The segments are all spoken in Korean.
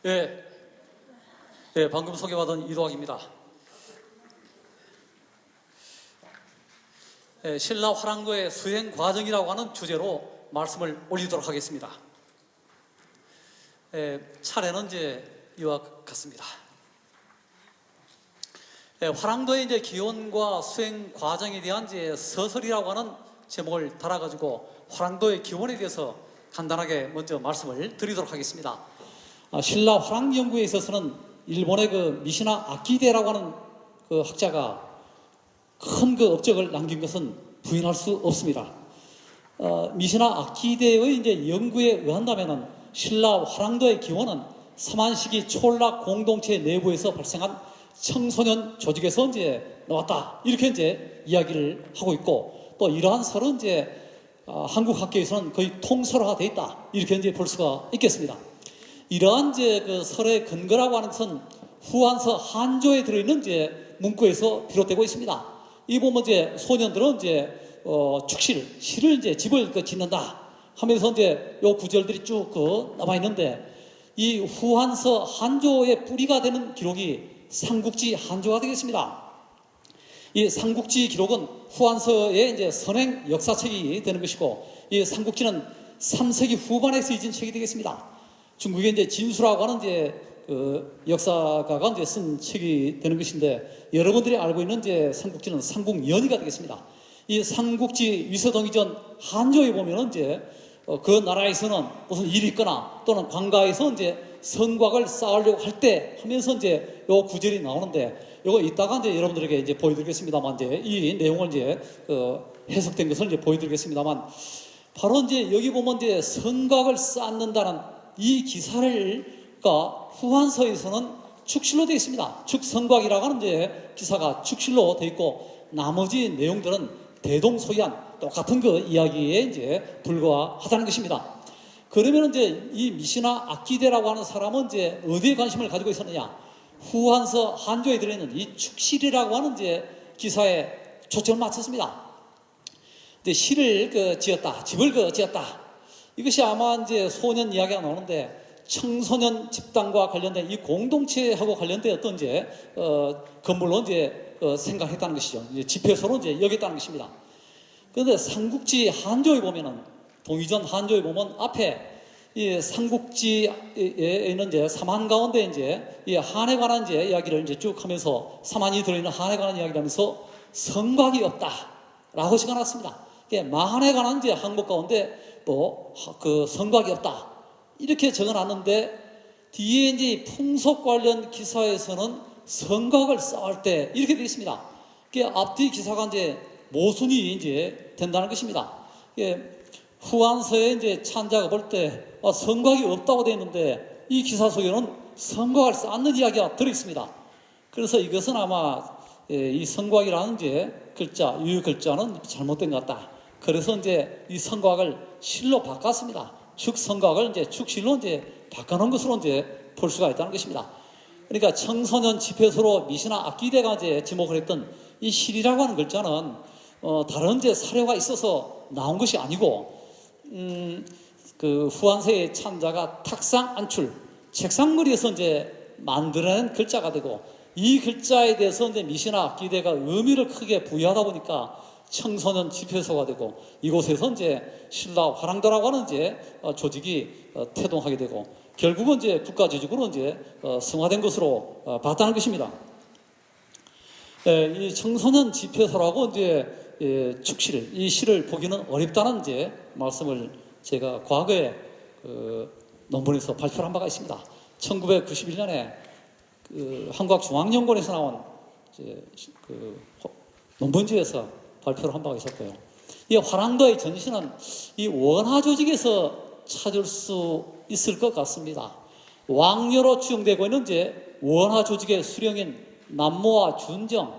예, 예, 방금 소개받은 이도학입니다. 예, 신라 화랑도의 수행 과정이라고 하는 주제로 말씀을 올리도록 하겠습니다. 예, 차례는 이제 이와 같습니다. 예, 화랑도의 이제 기원과 수행 과정에 대한 이제 서설이라고 하는 제목을 달아가지고 화랑도의 기원에 대해서 간단하게 먼저 말씀을 드리도록 하겠습니다. 신라 화랑 연구에 있어서는 일본의 그 미시나 아키데라고 하는 그 학자가 큰 그 업적을 남긴 것은 부인할 수 없습니다. 미시나 아키데의 이제 연구에 의한다면은 신라 화랑도의 기원은 삼한시기 촌락 공동체 내부에서 발생한 청소년 조직에서 이제 나왔다, 이렇게 이제 이야기를 하고 있고, 또 이러한 설은 이제 한국 학계에서는 거의 통설화되어 있다, 이렇게 이제 볼 수가 있겠습니다. 이러한 이제 그 설의 근거라고 하는 것은 후한서 한조에 들어있는 이제 문구에서 비롯되고 있습니다. 이 보면 이제 소년들은 이제 축실, 실을 이제 집을 짓는다 하면서 이제 요 구절들이 쭉 남아 있는데, 이 후한서 한조의 뿌리가 되는 기록이 삼국지 한조가 되겠습니다. 이 삼국지 기록은 후한서의 이제 선행 역사책이 되는 것이고, 이 삼국지는 3세기 후반에 쓰여진 책이 되겠습니다. 중국의 이제 진수라고 하는 이제 그 역사가가 이제 쓴 책이 되는 것인데, 여러분들이 알고 있는 이제 삼국지는 삼국연의가 되겠습니다. 이 삼국지 위서동기 전 한조에 보면은 이제 그 나라에서는 무슨 일이 있거나 또는 관가에서 이제 성곽을 쌓으려고 할 때 하면서 이제 요 구절이 나오는데, 요거 이따가 이제 여러분들에게 이제 보여드리겠습니다만, 이제 이 내용을 이제 해석된 것을 이제 보여드리겠습니다만, 바로 이제 여기 보면 이제 성곽을 쌓는다는 이 기사가 후한서에서는 축실로 되어 있습니다. 축성곽이라고 하는 이제 기사가 축실로 되어 있고, 나머지 내용들은 대동소이한 똑같은 그 이야기에 이제 불과하다는 것입니다. 그러면 이제 이 미시나 아키데라고 하는 사람은 이제 어디에 관심을 가지고 있었느냐? 후한서 한조에 들어있는 이 축실이라고 하는 이제 기사에 초점을 맞췄습니다. 이제 실을 지었다, 집을 지었다. 이것이 아마 이제 소년 이야기가 나오는데, 청소년 집단과 관련된 이 공동체하고 관련된 어떤 이제 건물로 이제 생각했다는 것이죠. 이제 집회소로 이제 여겼다는 것입니다. 그런데 삼국지 한조에 보면은, 동의전 한조에 보면 앞에 이 삼국지에 있는 이제 삼한 가운데 이제 이 한에 관한 이제 이야기를 이제 쭉 하면서, 삼한이 들어있는 한에 관한 이야기를 하면서 성곽이 없다라고 적어놨습니다. 마한에 관한 이제 항목 가운데 또 그 성곽이 없다, 이렇게 적어놨는데, 뒤에 이제 풍속 관련 기사에서는 성곽을 쌓을 때 이렇게 되어 있습니다. 앞뒤 기사가 이제 모순이 이제 된다는 것입니다. 후한서에 이제 찬자가 볼 때 성곽이 없다고 되어 있는데, 이 기사 속에는 성곽을 쌓는 이야기가 들어있습니다. 그래서 이것은 아마 이 성곽이라는 이제 글자, 유효 글자는 잘못된 것 같다. 그래서 이제 이 성곽을 실로 바꿨습니다. 축성곽을 이제 축실로 이제 바꿔놓은 것으로 이제 볼 수가 있다는 것입니다. 그러니까 청소년 집회소로 미시나 아키데가 이제 지목을 했던 이 실이라고 하는 글자는 다른 이제 사료가 있어서 나온 것이 아니고, 그 후한서의 찬자가 탁상 안출, 책상머리에서 이제 만들어낸 글자가 되고, 이 글자에 대해서 이제 미시나 아키데가 의미를 크게 부여하다 보니까 청소년 집회소가 되고, 이곳에서 이제 신라 화랑도라고 하는 이제 조직이 태동하게 되고, 결국은 이제 국가 조직으로 이제 성화된 것으로 봤다는 것입니다. 이 청소년 집회소라고 이제 축실, 이 시를 보기는 어렵다는 이제 말씀을 제가 과거에 논문에서 발표를 한 바가 있습니다. 1991년에 한국중앙연구원에서 나온 논문지에서 발표를 한 바가 있었고요. 이 화랑도의 전신은 이 원하 조직에서 찾을 수 있을 것 같습니다. 왕녀로 추정되고 있는 이제 원하 조직의 수령인 남모와 준정,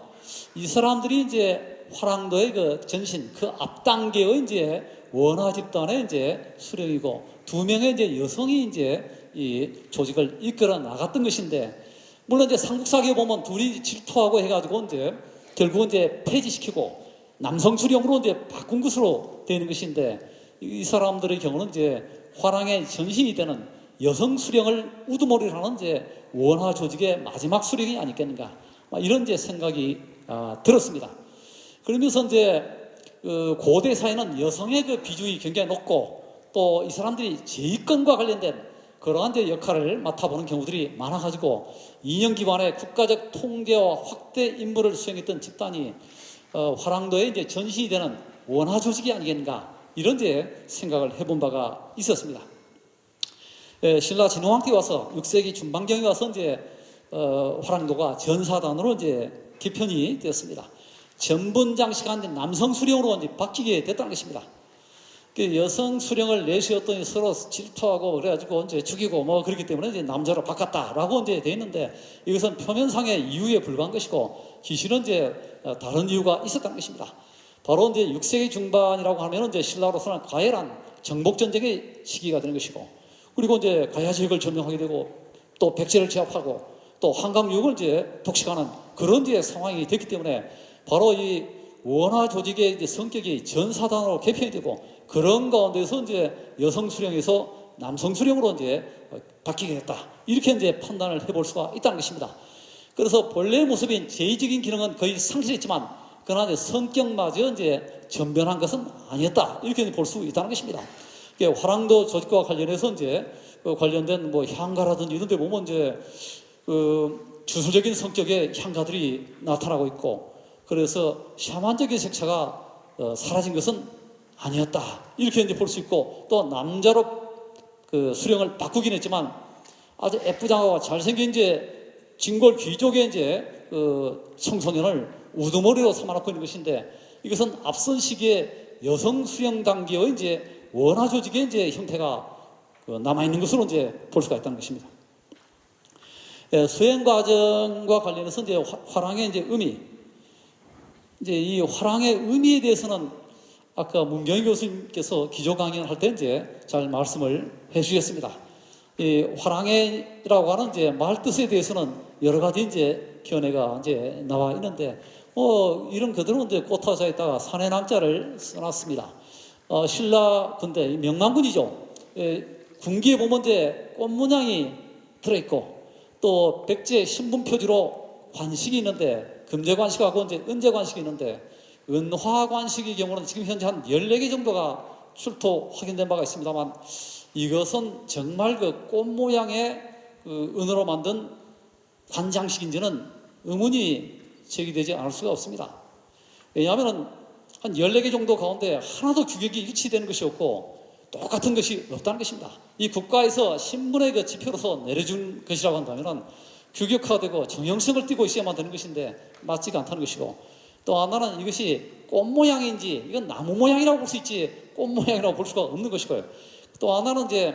이 사람들이 이제 화랑도의 그 전신, 그 앞단계의 이제 원하 집단의 이제 수령이고, 두 명의 이제 여성이 이제 이 조직을 이끌어 나갔던 것인데, 물론 이제 삼국사기에 보면 둘이 질투하고 해가지고 이제 결국은 이제 폐지시키고 남성 수령으로 이제 바꾼 것으로 되는 것인데, 이 사람들의 경우는 이제 화랑의 전신이 되는 여성 수령을 우두머리로 하는 이제 원화 조직의 마지막 수령이 아니겠는가, 이런 이제 생각이 들었습니다. 그러면서 이제 고대 사회는 여성의 그 비중이 굉장히 높고 또 이 사람들이 재위권과 관련된 그러한 이제 역할을 맡아보는 경우들이 많아가지고 이념 기반의 국가적 통제와 확대 임무를 수행했던 집단이 화랑도에 이제 전신이 되는 원화 조직이 아니겠는가, 이런 이제 생각을 해본 바가 있었습니다. 신라 진흥왕 때 와서 6세기 중반경에 와서 이제 화랑도가 전사단으로 이제 개편이 되었습니다. 전분 장시가 남성 수령으로 이제 바뀌게 됐다는 것입니다. 여성 수령을 내세웠더니 서로 질투하고 그래가지고 이제 죽이고 뭐 그렇기 때문에 이제 남자로 바꿨다라고 이제 돼 있는데, 이것은 표면상의 이유에 불과한 것이고 기실은 이제 다른 이유가 있었다는 것입니다. 바로 이제 6세기 중반이라고 하면 이제 신라로서는 과열한 정복 전쟁의 시기가 되는 것이고, 그리고 이제 가야 지역을 점령하게 되고 또 백제를 제압하고 또 한강 유역을 이제 독식하는 그런 이제 상황이 됐기 때문에 바로 이 원화 조직의 이제 성격이 전사단으로 개편이 되고, 그런 가운데서 이제 여성 수령에서 남성 수령으로 이제 바뀌게 됐다, 이렇게 이제 판단을 해볼 수가 있다는 것입니다. 그래서 본래의 모습인 제의적인 기능은 거의 상실했지만, 그러나 이제 성격마저 이제 전변한 것은 아니었다, 이렇게 볼 수 있다는 것입니다. 화랑도 조직과 관련해서 이제 관련된 뭐 향가라든지 이런 데 보면 이제 주술적인 성격의 향가들이 나타나고 있고, 그래서 샤만적인 색채가 사라진 것은 아니었다, 이렇게 이제 볼 수 있고, 또 남자로 수령을 바꾸긴 했지만 아주 애쁘장하고 잘생긴 이제 진골 귀족의 이제 청소년을 우두머리로 삼아놓고 있는 것인데, 이것은 앞선 시기에 여성 수령 단계의 이제 원화 조직의 이제 형태가 남아있는 것으로 이제 볼 수가 있다는 것입니다. 수행 과정과 관련해서 이제 화랑의 이제 의미, 이제 이 화랑의 의미에 대해서는 아까 문경희 교수님께서 기조 강연을 할 때 이제 잘 말씀을 해주셨습니다. 이 화랑이라고 하는 이제 말 뜻에 대해서는 여러 가지 이제 견해가 이제 나와 있는데, 이런 그대로 이제 꽃화자에다가 산의 남자를 써놨습니다. 신라 군대 명망군이죠. 군기에 보면 이제 꽃 문양이 들어있고, 또 백제 신분 표지로 관식이 있는데, 금제 관식하고 이제 은제 관식이 있는데, 은화 관식의 경우는 지금 현재 한 14개 정도가 출토 확인된 바가 있습니다만, 이것은 정말 그 꽃 모양의 은으로 만든 관장식인지는 의문이 제기되지 않을 수가 없습니다. 왜냐하면 한 14개 정도 가운데 하나도 규격이 일치되는 것이 없고 똑같은 것이 없다는 것입니다. 이 국가에서 신분의 그 지표로서 내려준 것이라고 한다면 규격화되고 정형성을 띠고 있어야만 되는 것인데 맞지가 않다는 것이고, 또 하나는 이것이 꽃 모양인지 이건 나무 모양이라고 볼 수 있지 꽃 모양이라고 볼 수가 없는 것이고요. 또 하나는 이제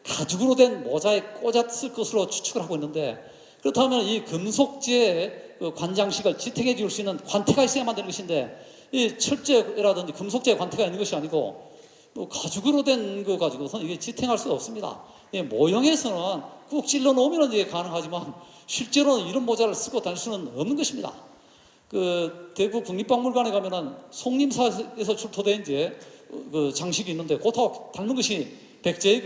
가죽으로 된 모자에 꽂았을 것으로 추측을 하고 있는데, 그렇다면 이 금속재의 관장식을 지탱해 줄 수 있는 관태가 있어야만 되는 것인데, 이 철제라든지 금속재 관태가 있는 것이 아니고 또 가죽으로 된 거 가지고서는 이게 지탱할 수가 없습니다. 모형에서는 꾹 찔러 놓으면 이제 가능하지만 실제로는 이런 모자를 쓰고 다닐 수는 없는 것입니다. 대구 국립박물관에 가면은 송림사에서 출토된 이제 장식이 있는데, 그것하고 닮은 것이 백제의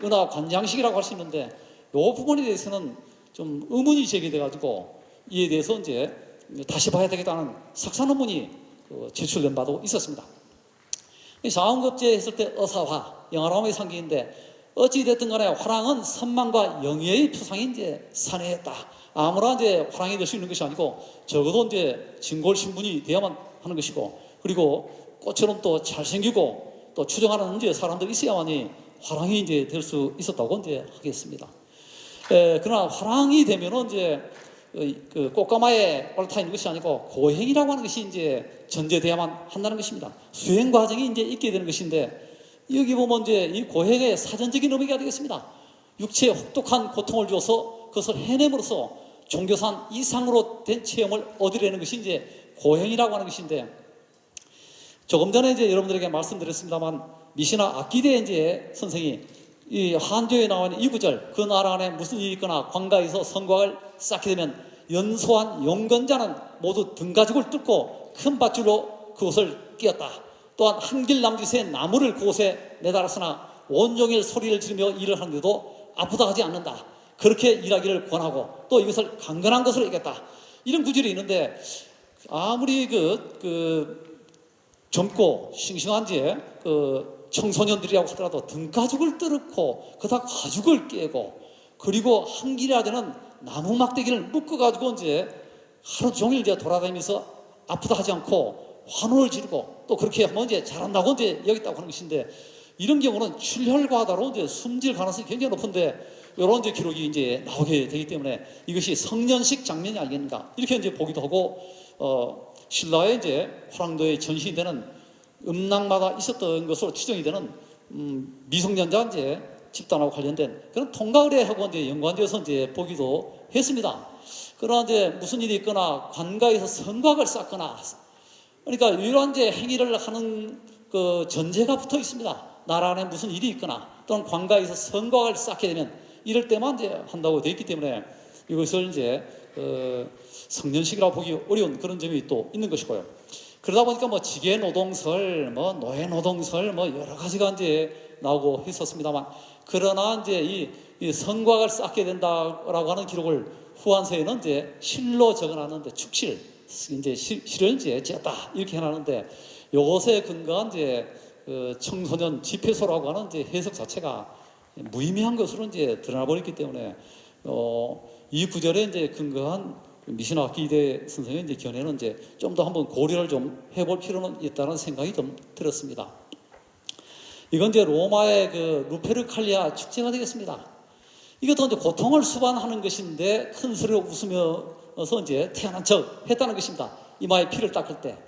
은하 관장식이라고 할 수 있는데, 이 부분에 대해서는 좀 의문이 제기돼가지고 이에 대해서 이제 다시 봐야 되겠다는 석사 논문이 제출된 바도 있었습니다. 자원급제 했을 때 어사화, 영화로움의 상징인데, 어찌됐든 간에 화랑은 선망과 영예의 표상이 이제 산해했다. 아무나 이제 화랑이 될 수 있는 것이 아니고 적어도 이제 진골 신분이 되어야만 하는 것이고, 그리고 꽃처럼 또 잘생기고 또 추정하는 이제 사람들이 있어야만이 화랑이 이제 될 수 있었다고 이제 하겠습니다. 그러나 화랑이 되면은 이제 꽃가마에 올타 있는 것이 아니고 고행이라고 하는 것이 이제 전제돼야만 한다는 것입니다. 수행 과정이 이제 있게 되는 것인데, 여기 보면 이제 이 고행의 사전적인 의미가 되겠습니다. 육체에 혹독한 고통을 주어서 그것을 해냄으로써 종교산 이상으로 된 체험을 얻으려는 것이 이제 고행이라고 하는 것인데, 조금 전에 이제 여러분들에게 말씀드렸습니다만, 미시나 악기대 이제 선생이 이 한조에 나와 있는 이 구절, 그 나라 안에 무슨 일이 있거나 광가에서 성곽을 쌓게 되면 연소한 용건자는 모두 등가죽을 뚫고 큰 밧줄로 그곳을 끼었다. 또한 한길 남짓의 나무를 그곳에 내달았으나 온종일 소리를 지르며 일을 하는데도 아프다 하지 않는다. 그렇게 일하기를 권하고 또 이것을 강건한 것으로 이겼다. 이런 구절이 있는데 아무리 젊고 싱싱한 청소년들이라고 하더라도 등가죽을 뜯고 그다 가죽을 깨고 그리고 한 길이야 되는 나무 막대기를 묶어가지고 이제 하루 종일 이제 돌아다니면서 아프다 하지 않고 환호를 지르고 또 그렇게 하면 이제 잘한다고 이제 여겼다고 하는 것인데 이런 경우는 출혈과다로 이제 숨질 가능성이 굉장히 높은데 이런 이제 기록이 이제 나오게 되기 때문에 이것이 성년식 장면이 아니겠는가 이렇게 이제 보기도 하고 신라의 이제 화랑도에 전시되는 음락마다 있었던 것으로 추정이 되는 미성년자 이제 집단하고 관련된 그런 통가의례하고 이제 연관되어서 이제 보기도 했습니다. 그러나 이제 무슨 일이 있거나 관가에서 성곽을 쌓거나 그러니까 이러한 이제 행위를 하는 그 전제가 붙어 있습니다. 나라 안에 무슨 일이 있거나 또는 관가에서 성곽을 쌓게 되면 이럴 때만 이제 한다고 되어 있기 때문에 이것을 이제 성년식이라고 보기 어려운 그런 점이 또 있는 것이고요. 그러다 보니까 뭐 지게 노동설, 뭐 노예 노동설, 뭐 여러 가지가 이제 나오고 했었습니다만 그러나 이제 이 성곽을 쌓게 된다라고 하는 기록을 후한서에는 이제 실로 적어놨는데 축실, 이제 실을 이제 지었다 이렇게 해놨는데 이것에 근거한 이제 청소년 집회소라고 하는 이제 해석 자체가 무의미한 것으로 이제 드러나 버렸기 때문에 이 구절에 이제 근거한 미신학 기대 선생의 이제 견해는 이제 좀 더 한번 고려를 좀 해볼 필요는 있다는 생각이 좀 들었습니다. 이건 이제 로마의 루페르칼리아 축제가 되겠습니다. 이것도 이제 고통을 수반하는 것인데 큰 소리로 웃으면서 이제 태어난 척 했다는 것입니다. 이마에 피를 닦을 때.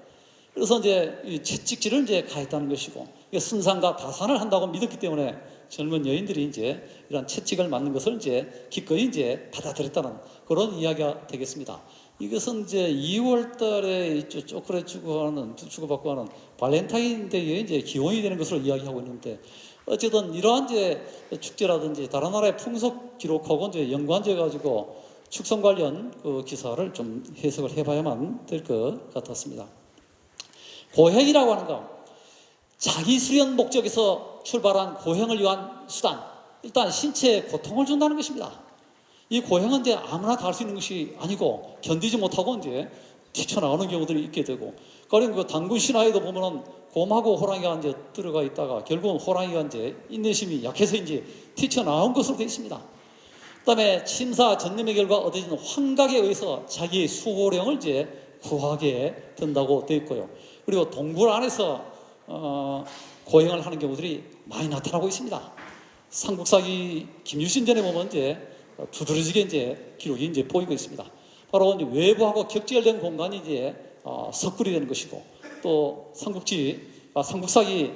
그래서 이제 채찍질을 이제 가했다는 것이고, 순산과 다산을 한다고 믿었기 때문에 젊은 여인들이 이제 이런 채찍을 맞는 것을 이제 기꺼이 이제 받아들였다는 그런 이야기가 되겠습니다. 이것은 이제 2월 달에 주고받고 하는 발렌타인데이에 이제 기원이 되는 것으로 이야기하고 있는데, 어쨌든 이러한 이제 축제라든지 다른 나라의 풍속 기록하고 이제 연관돼 가지고 축성 관련 기사를 좀 해석을 해봐야만 될 것 같았습니다. 고행이라고 하는 거, 자기 수련 목적에서 출발한 고행을 위한 수단, 일단 신체에 고통을 준다는 것입니다. 이 고행은 이제 아무나 다 할 수 있는 것이 아니고 견디지 못하고 이제 튀쳐나오는 경우들이 있게 되고, 그러니까 당군 신화에도 보면은 곰하고 호랑이가 이제 들어가 있다가 결국은 호랑이가 이제 인내심이 약해서 이제 튀쳐나온 것으로 되어 있습니다. 그다음에 침사 전념의 결과 얻어진 환각에 의해서 자기의 수호령을 이제 구하게 된다고 되어 있고요. 그리고 동굴 안에서 고행을 하는 경우들이 많이 나타나고 있습니다. 삼국사기 김유신전에 보면 이제 두드러지게 이제 기록이 이제 보이고 있습니다. 바로 이제 외부하고 격절된 공간이 이제 석굴이 되는 것이고, 또 삼국사기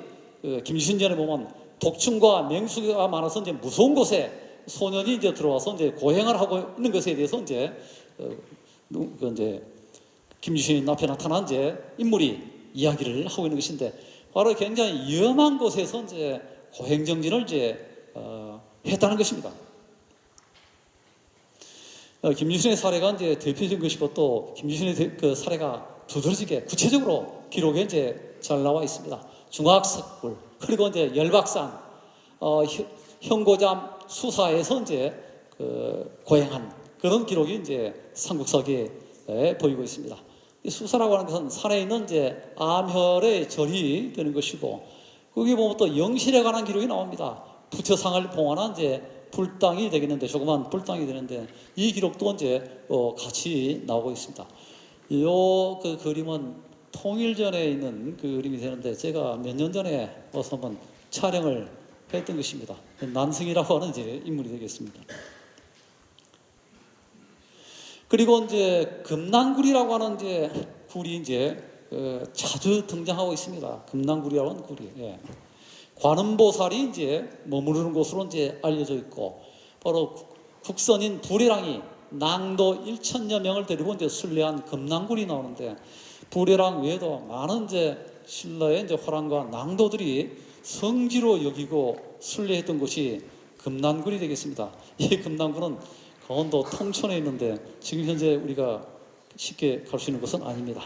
김유신전에 보면 독충과 맹수가 많아서 이제 무서운 곳에 소년이 이제 들어와서 이제 고행을 하고 있는 것에 대해서 이제 김유신 앞에 나타난 이제 인물이 이야기를 하고 있는 것인데, 바로 굉장히 위험한 곳에서 이제 고행정진을 이제 했다는 것입니다. 김유신의 사례가 이제 대표적인 것이고, 또 김유신의 그 사례가 두드러지게 구체적으로 기록에 이제 잘 나와 있습니다. 중학석굴, 그리고 이제 열박산, 현고잠 수사에서 이제 고행한 그런 기록이 이제 삼국사기에 보이고 있습니다. 이 수사라고 하는 것은 산에 있는 이제 암혈의 절이 되는 것이고, 거기 보면 또 영실에 관한 기록이 나옵니다. 부처상을 봉헌한 이제 불당이 되겠는데, 조그만 불당이 되는데, 이 기록도 이제 같이 나오고 있습니다. 그 그림은 통일전에 있는 그 그림이 되는데, 제가 몇 년 전에 와서 한번 촬영을 했던 것입니다. 난승이라고 하는 이제 인물이 되겠습니다. 그리고 이제 금난굴이라고 하는 이제 굴이 이제 자주 등장하고 있습니다. 금난굴이라고 하는 굴이. 예. 관음보살이 이제 머무르는 곳으로 이제 알려져 있고, 바로 국선인 불회랑이 낭도 1,000여 명을 데리고 이제 순례한 금난굴이 나오는데, 불회랑 외에도 많은 이제 신라의 이제 화랑과 낭도들이 성지로 여기고 순례했던 곳이 금난굴이 되겠습니다. 이 금난굴은 강원도 통천에 있는데 지금 현재 우리가 쉽게 갈 수 있는 곳은 아닙니다.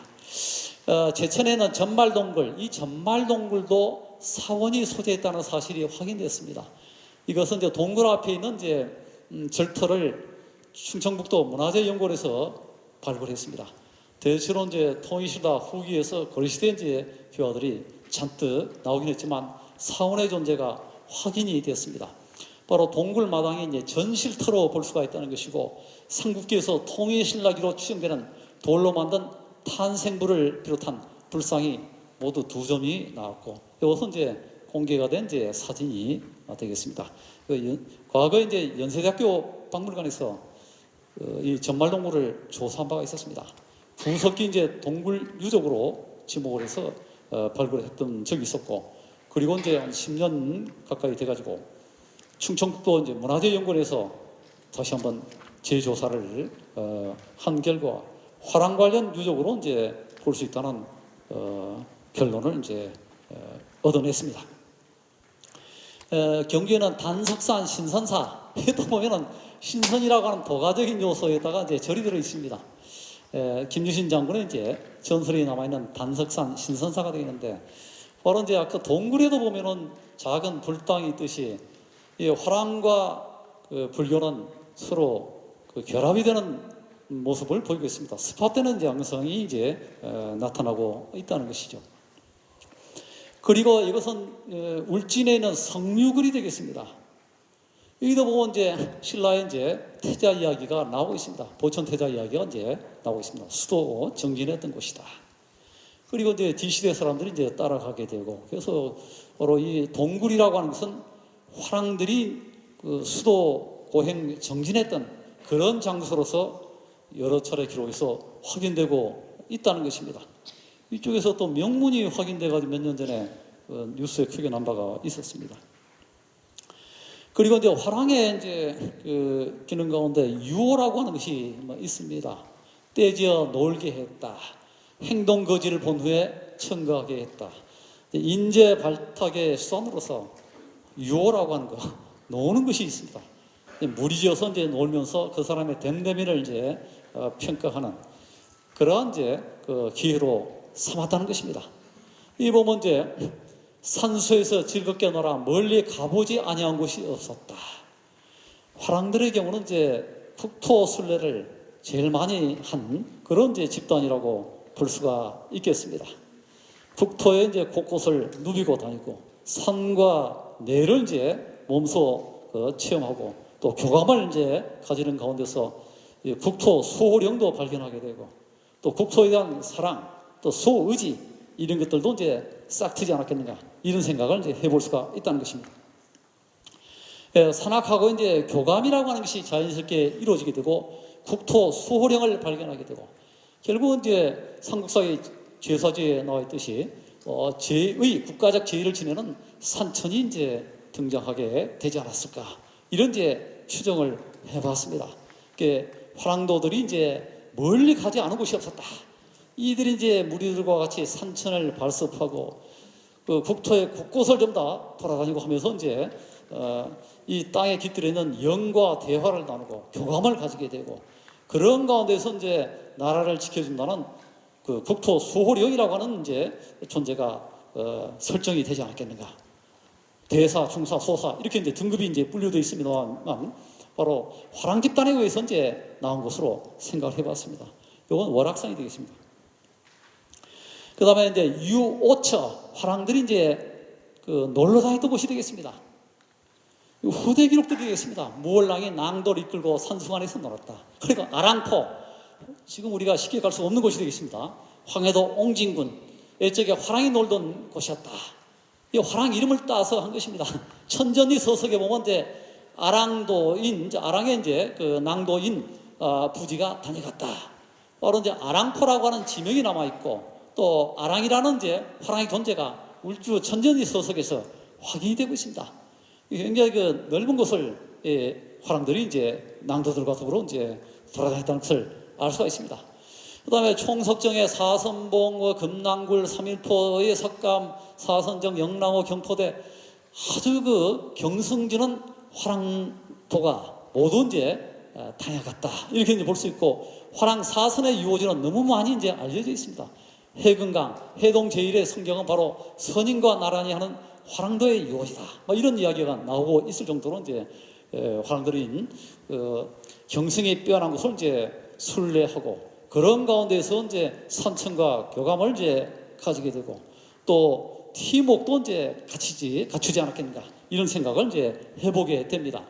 제천에는 전말동굴, 이 전말동굴도 사원이 소재했다는 사실이 확인됐습니다. 이것은 이제 동굴 앞에 있는 이제 절터를 충청북도 문화재연구원에서 발굴했습니다. 대체로 이제 통일시다 후기에서 거시된 이제 교화들이 잔뜩 나오긴 했지만 사원의 존재가 확인이 됐습니다. 바로 동굴 마당에 이제 전실터로 볼 수가 있다는 것이고, 삼국기에서 통일신라기로 추정되는 돌로 만든 탄생불을 비롯한 불상이 모두 2점이 나왔고, 이것은 이제 공개가 된 이제 사진이 되겠습니다. 과거에 이제 연세대학교 박물관에서 이 전말동굴을 조사한 바가 있었습니다. 구석기 이제 동굴 유적으로 지목을 해서 발굴했던 적이 있었고, 그리고 이제 한 10년 가까이 돼가지고 충청북도 이제 문화재연구원에서 다시 한번 재조사를 한 결과 화랑 관련 유적으로 이제 볼 수 있다는 결론을 이제 얻어냈습니다. 경기에는 단석산 신선사 해도 보면은 신선이라고 하는 도가적인 요소에다가 이제 절이 들어 있습니다. 김유신 장군의 이제 전설이 남아있는 단석산 신선사가 되어 있는데, 바로 이제 아까 동굴에도 보면은 작은 불당이 있듯이 이 화랑과 그 불교는 서로 그 결합이 되는 모습을 보이고 있습니다. 스파되는 양성이 이제 나타나고 있다는 것이죠. 그리고 이것은 울진에 있는 성묘글이 되겠습니다. 여기도 보면 이제 신라의 이제 태자 이야기가 나오고 있습니다. 보천 태자 이야기가 이제 나오고 있습니다. 수도 정진했던 곳이다. 그리고 이제 뒤시대 사람들이 이제 따라가게 되고, 그래서 바로 이 동굴이라고 하는 것은 화랑들이 그 수도 고행 정진했던 그런 장소로서 여러 차례 기록에서 확인되고 있다는 것입니다. 이쪽에서 또 명문이 확인돼가지고 몇 년 전에 뉴스에 크게 난 바가 있었습니다. 그리고 이제 화랑의 이제 그 기능 가운데 유호라고 하는 것이 있습니다. 떼지어 놀게 했다. 행동 거지를 본 후에 청거하게 했다. 인재 발탁의 수단으로서 유호라고 하는 거, 노는 것이 있습니다. 무리지어서 이제 놀면서 그 사람의 됨됨이를 이제 평가하는 그러한 이제 그 기회로 삼았다는 것입니다. 이 보면 이제 산수에서 즐겁게 놀아 멀리 가보지 아니한 곳이 없었다. 화랑들의 경우는 이제 국토 순례를 제일 많이 한 그런 이제 집단이라고 볼 수가 있겠습니다. 국토에 이제 곳곳을 누비고 다니고 산과 내를 이제 몸소 체험하고 또 교감을 이제 가지는 가운데서 국토 수호령도 발견하게 되고, 또 국토에 대한 사랑, 또 소의지 이런 것들도 이제 싹 트지 않았겠는가, 이런 생각을 이제 해볼 수가 있다는 것입니다. 산악하고 이제 교감이라고 하는 것이 자연스럽게 이루어지게 되고 국토 수호령을 발견하게 되고, 결국은 이제 삼국사의 제사지에 나와 있듯이 제의 국가적 제의를 지내는 산천이 이제 등장하게 되지 않았을까, 이런 이제 추정을 해봤습니다. 화랑도들이 이제 멀리 가지 않은 곳이 없었다. 이들이 이제 무리들과 같이 산천을 발습하고 그 국토의 곳곳을 좀 다 돌아다니고 하면서 이제 이 땅의 깃들에 있는 영과 대화를 나누고 교감을 가지게 되고, 그런 가운데서 이제 나라를 지켜준다는 그 국토 수호령이라고 하는 이제 존재가 설정이 되지 않았겠는가. 대사, 중사, 소사 이렇게 이제 등급이 이제 분류되어 있습니다만 바로 화랑 집단에 의해서 이제 나온 것으로 생각을 해봤습니다. 이건 월악산이 되겠습니다. 그 다음에 이제 유오처, 화랑들이 이제 그 놀러 다녔던 곳이 되겠습니다. 후대 기록들이 되겠습니다. 무월랑이 낭돌 이끌고 산수관에서 놀았다. 그러니까 아랑포, 지금 우리가 쉽게 갈 수 없는 곳이 되겠습니다. 황해도 옹진군, 옛적에 화랑이 놀던 곳이었다. 이 화랑 이름을 따서 한 것입니다. 천전이 서석에 보면 이제 아랑도인, 이제 아랑에 이제 그 낭도인 부지가 다녀갔다. 바로 이제 아랑포라고 하는 지명이 남아 있고, 또 아랑이라는 이제 화랑의 존재가 울주 천전이 서석에서 확인이 되고 있습니다. 굉장히 그 넓은 곳을 화랑들이 이제 낭도들과 더불어 이제 돌아다녔다는 것을 알 수가 있습니다. 그 다음에 총석정의 사선봉, 금낭굴, 삼일포의 석감, 사선정, 영랑호, 경포대, 아주 그 경성지는 화랑도가 모두 이제 다녀갔다. 이렇게 이제 볼 수 있고, 화랑 사선의 유호지는 너무 많이 이제 알려져 있습니다. 해금강, 해동 제1의 성경은 바로 선인과 나란히 하는 화랑도의 유월이다. 뭐 이런 이야기가 나오고 있을 정도로 이제 화랑도인 경성이 빼어난 것을 이제 순례하고 그런 가운데서 이제 산청과 교감을 이제 가지게 되고 또 팀웍도 이제 갖추지 않았겠는가 이런 생각을 이제 해보게 됩니다.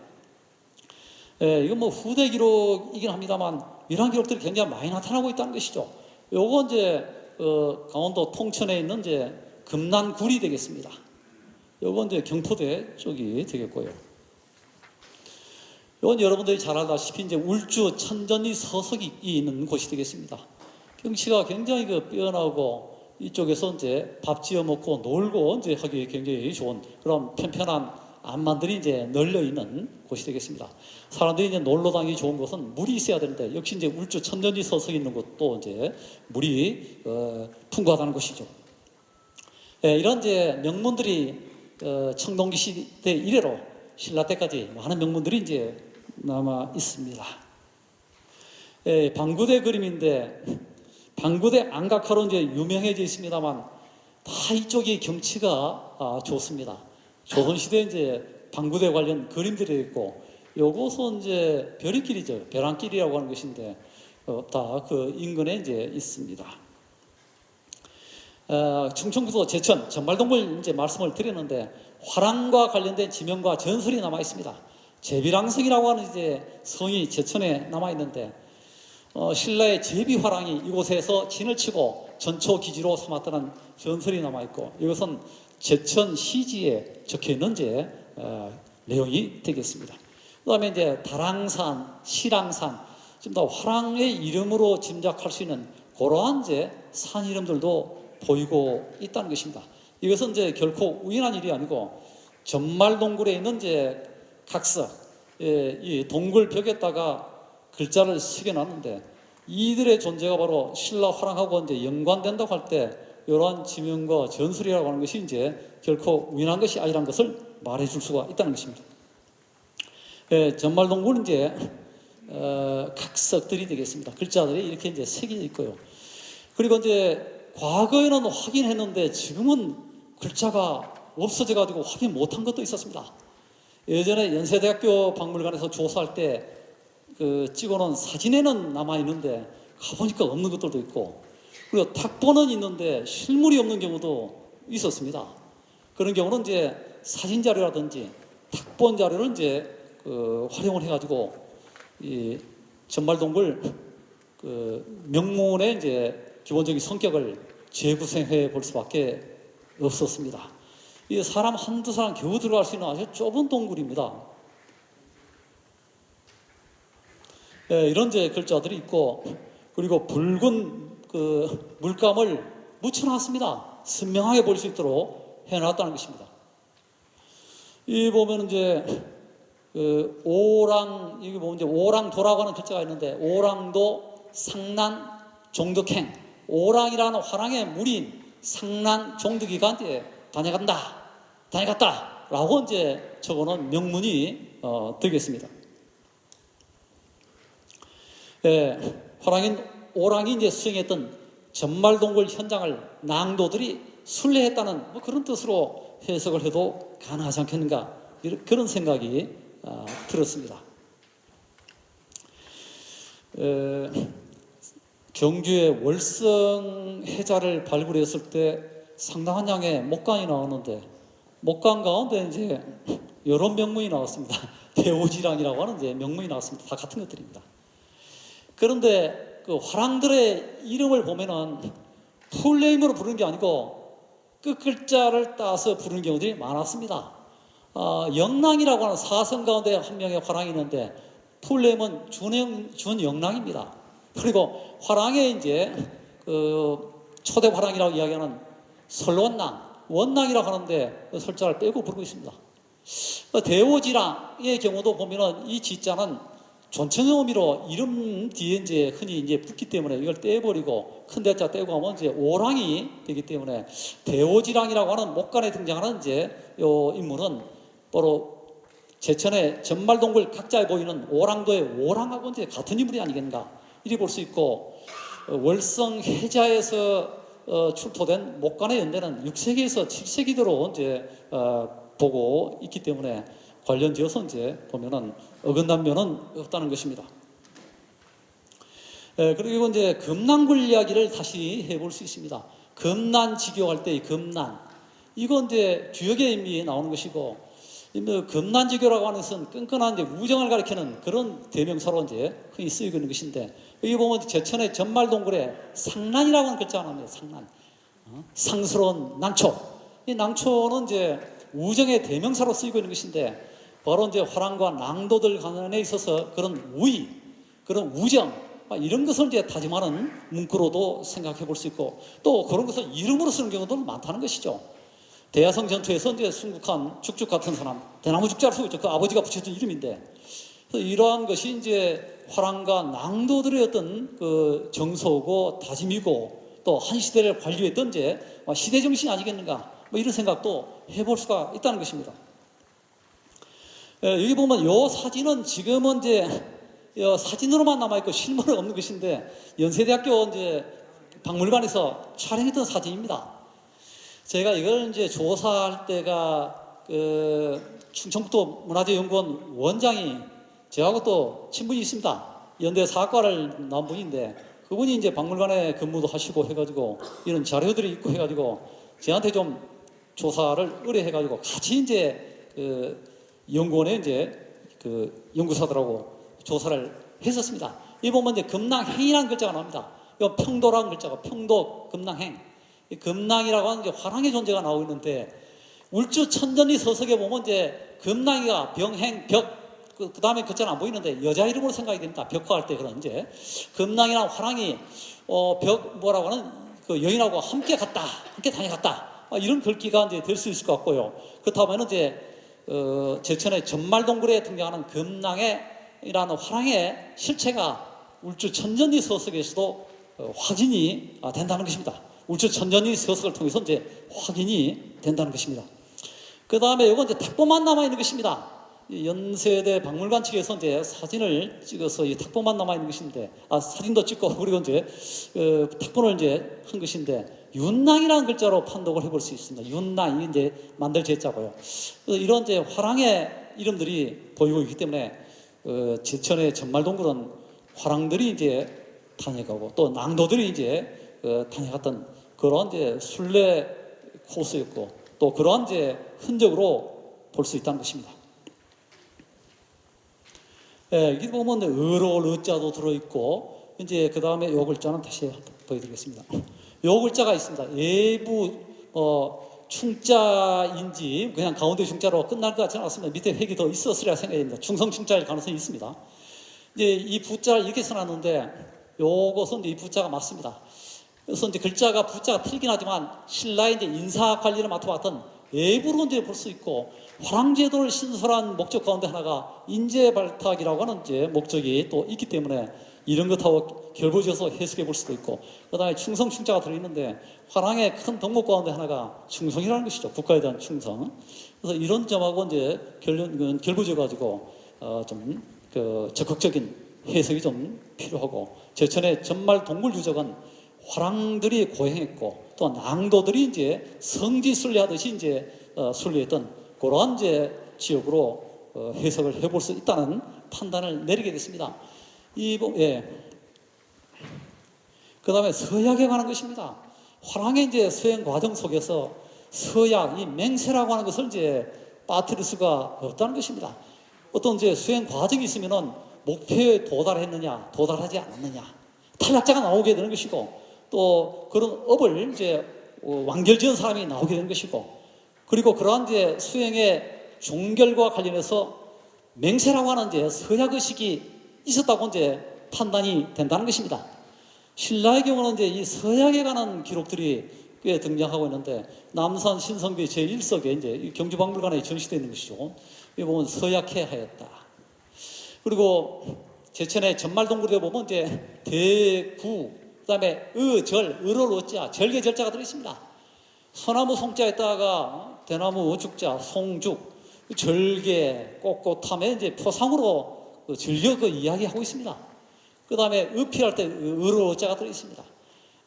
이건 뭐 후대 기록이긴 합니다만 이러한 기록들이 굉장히 많이 나타나고 있다는 것이죠. 요거 이제 강원도 통천에 있는 이제 금난굴이 되겠습니다. 요건 이제 경포대 쪽이 되겠고요. 이건 여러분들이 잘 알다시피 이제 울주 천전리 서석이 있는 곳이 되겠습니다. 경치가 굉장히 빼어나고 이쪽에서 이제 밥 지어 먹고 놀고 이제 하기 굉장히 좋은 그런 편편한 안만들이 이제 널려 있는 곳이 되겠습니다. 사람들이 이제 놀러 다니기 좋은 곳은 물이 있어야 되는데 역시 이제 울주 천전리 서석이 있는 곳도 이제 물이 풍부하다는 것이죠. 이런 이제 명문들이 청동기 시대 이래로 신라 때까지 많은 명문들이 이제 남아 있습니다. 방구대 그림인데 방구대 안각화로 이제 유명해져 있습니다만 다 이쪽이 경치가 좋습니다. 조선시대에 이제 방구대 관련 그림들이 있고 요것은 이제 벼릿길이죠. 벼랑길이라고 하는 것인데 다 그 인근에 이제 있습니다. 충청북도 제천 전말동굴 이제 말씀을 드렸는데 화랑과 관련된 지명과 전설이 남아 있습니다. 제비랑성이라고 하는 이제 성이 제천에 남아 있는데 신라의 제비화랑이 이곳에서 진을 치고 전초 기지로 삼았다는 전설이 남아 있고 이것은 제천 시지에 적혀 있는 이제 내용이 되겠습니다. 그다음에 이제 다랑산, 시랑산, 지금 다 화랑의 이름으로 짐작할 수 있는 그러한 이제 산 이름들도 보이고 있다는 것입니다. 이것은 이제 결코 우연한 일이 아니고 전말동굴에 있는 이제 각서, 이 동굴 벽에다가 글자를 새겨놨는데 이들의 존재가 바로 신라 화랑하고 이제 연관된다고 할 때 이러한 지명과 전설이라고 하는 것이 이제 결코 우연한 것이 아니라는 것을 말해줄 수가 있다는 것입니다. 전말동굴은 이제 각석들이 되겠습니다. 글자들이 이렇게 이제 새겨져 있고요. 그리고 이제 과거에는 확인했는데 지금은 글자가 없어져가지고 확인 못한 것도 있었습니다. 예전에 연세대학교 박물관에서 조사할 때 그 찍어놓은 사진에는 남아있는데 가보니까 없는 것들도 있고 그리고 탁본은 있는데 실물이 없는 경우도 있었습니다. 그런 경우는 이제 사진 자료라든지 탁본 자료를 이제 활용을 해가지고 이 전말동굴 명문의 이제 기본적인 성격을 재구성해 볼 수밖에 없었습니다. 이 사람 한두 사람 겨우 들어갈 수 있는 아주 좁은 동굴입니다. 이런 이제 글자들이 있고 그리고 붉은 물감을 묻혀놨습니다. 선명하게 볼 수 있도록 해놨다는 것입니다. 이 보면 이제 오랑 여기 보면 이제 오랑도라고 하는 글자가 있는데 오랑도 상난 종덕행 오랑이라는 화랑의 무리인 상난 종덕이가 이제 다녀갔다라고 이제 적어놓은 명문이 되겠습니다. 화랑인 오랑이 이제 수행했던 전말동굴 현장을 낭도들이 순례했다는 뭐 그런 뜻으로 해석을 해도 가능하지 않겠는가 그런 생각이 들었습니다. 경주의 월성 해자를 발굴했을 때 상당한 양의 목간이 나왔는데 목간 가운데 이제 여러 명문이 나왔습니다. 대오지랑이라고 하는 이제 명문이 나왔습니다. 다 같은 것들입니다. 그런데 그 화랑들의 이름을 보면은 풀네임으로 부르는 게 아니고 끝글자를 따서 부르는 경우들이 많았습니다. 영랑이라고 하는 사성 가운데 한 명의 화랑이 있는데 풀네임은 준영랑입니다. 그리고 화랑의 이제 초대 화랑이라고 이야기하는 설원랑, 원랑이라고 하는데 설자를 빼고 부르고 있습니다. 대오지랑의 경우도 보면은 이 지자는 존칭 의미로 이름 뒤에 이제 흔히 이제 붙기 때문에 이걸 떼버리고 큰 대자 떼고 하면 이제 오랑이 되기 때문에 대오지랑이라고 하는 목간에 등장하는 이제 요 인물은 바로 제천의 전말동굴 각자에 보이는 오랑도의 오랑하고 이제 같은 인물이 아니겠는가 이리 볼 수 있고 월성 해자에서 출토된 목간의 연대는 6세기에서 7세기대로 이제 보고 있기 때문에 관련지어서 이제 보면은 어긋난 면은 없다는 것입니다. 그리고 이제 금난굴 이야기를 다시 해볼 수 있습니다. 금난지교할 때의 금난, 이건 이제 주역의 의미에 나오는 것이고, 금난지교라고 하는 것은 끈끈한 이제 우정을 가리키는 그런 대명사로 이제 흔히 쓰이고 있는 것인데, 여기 보면 제천의 전말동굴에 상난이라고 하는 글자가 나옵니다. 상난, 상스러운 난초. 이 난초는 이제 우정의 대명사로 쓰이고 있는 것인데, 바로 이제 화랑과 낭도들 간에 있어서 그런 우위, 그런 우정, 이런 것을 이제 다짐하는 문구로도 생각해 볼 수 있고, 또 그런 것을 이름으로 쓰는 경우도 많다는 것이죠. 대야성 전투에서 이제 순국한 죽죽 같은 사람, 대나무 죽자를 쓰고 있죠. 그 아버지가 붙였던 이름인데, 이러한 것이 이제 화랑과 낭도들의 어떤 그 정서고 다짐이고, 또 한 시대를 관리했던 이제 시대 정신이 아니겠는가, 이런 생각도 해볼 수가 있다는 것입니다. 여기 보면 이 사진은 지금은 이제 사진으로만 남아있고 실물은 없는 것인데, 연세대학교 이제 박물관에서 촬영했던 사진입니다. 제가 이걸 이제 조사할 때가 충청북도 문화재연구원 원장이 저하고 또 친분이 있습니다. 연대 사학과를 나온 분인데, 그분이 이제 박물관에 근무도 하시고 해가지고 이런 자료들이 있고 해가지고 저한테 좀 조사를 의뢰해가지고 같이 이제 연구원에 이제 연구사들하고 조사를 했었습니다. 이 보면 이제 금낭행이라는 글자가 나옵니다. 이 평도라는 글자가 평도 금낭행. 이 금낭이라고 하는 이제 화랑의 존재가 나오고 있는데, 울주 천전리 서석에 보면 이제 금낭이가 병행 벽, 그 다음에 글자는 안 보이는데 여자 이름으로 생각이 됩니다. 벽화할 때 그런 이제 금낭이랑 화랑이 뭐라고 하는 그 여인하고 함께 갔다, 함께 다녀갔다, 이런 글귀가 이제 될 수 있을 것 같고요. 그렇다면 이제 제천의 전말동굴에 등장하는 금낭이라는 화랑의 실체가 울주 천전리 서석에서도 확인이 된다는 것입니다. 울주 천전리 서석을 통해서 이제 확인이 된다는 것입니다. 그 다음에 이건 이제 탁보만 남아있는 것입니다. 연세대 박물관 측에서 이제 사진을 찍어서 이 탁보만 남아있는 것인데, 사진도 찍고, 그리고 이제, 탁본을 이제 한 것인데, 윤낭이라는 글자로 판독을 해볼 수 있습니다. 윤낭이 이제 만들 제자고요. 이런 이제 화랑의 이름들이 보이고 있기 때문에, 제천의 전말동굴은 화랑들이 이제 다녀가고, 또 낭도들이 이제, 다녀갔던 그런 이제 순례 코스였고, 또 그러한 이제 흔적으로 볼 수 있다는 것입니다. 여기 보면 의로울 의자도 들어있고, 이제 그 다음에 요 글자는 다시 보여드리겠습니다. 요 글자가 있습니다. 예부 충자인지 그냥 가운데 충자로 끝날 것 같지는 않습니다. 밑에 획이 더 있었으리라 생각이 됩니다. 충성 충자일 가능성이 있습니다. 이제 이 부자를 이렇게 써놨는데, 요것은 이제 이 부자가 맞습니다. 그래서 이제 글자가 부자가 틀리긴 하지만 신라의 이제 인사 관리를 맡아봤던 예부로 이제 볼 수 있고, 화랑제도를 신설한 목적 가운데 하나가 인재발탁이라고 하는 이제 목적이 또 있기 때문에 이런 것하고 결부지어서 해석해 볼 수도 있고, 그 다음에 충성 충자가 들어있는데, 화랑의 큰 덕목 가운데 하나가 충성이라는 것이죠. 국가에 대한 충성. 그래서 이런 점하고 이제 결부지어 가지고 좀 적극적인 해석이 좀 필요하고, 제천의 전말 동굴 유적은 화랑들이 고행했고, 또 낭도들이 이제 성지 순례하듯이 이제 순례했던 그러한 이제 지역으로 해석을 해볼 수 있다는 판단을 내리게 됐습니다. 그 다음에 서약에 관한 것입니다. 화랑의 이제 수행 과정 속에서 서약, 이 맹세라고 하는 것을 이제 빠뜨릴 수가 없다는 것입니다. 어떤 이제 수행 과정이 있으면은 목표에 도달했느냐, 도달하지 않았느냐, 탈락자가 나오게 되는 것이고, 또 그런 업을 이제 완결지은 사람이 나오게 되는 것이고, 그리고 그러한 이제 수행의 종결과 관련해서 맹세라고 하는 이제 서약의식이 있었다고 이제 판단이 된다는 것입니다. 신라의 경우는 이제 이 서약에 관한 기록들이 꽤 등장하고 있는데, 남산 신성기 제1석에 이제 경주박물관에 전시되어 있는 것이죠. 여기 보면 서약해 하였다. 그리고 제천의 전말동굴에 보면 이제 대구, 그 다음에 의절, 의로울 어자, 절개 절자가 들어있습니다. 소나무 송자에다가 대나무 죽자, 송죽, 절개, 꼿꼿함에 이제 표상으로 절겨 이야기하고 있습니다. 그 다음에 의필할 때 의로울 어자가 들어있습니다.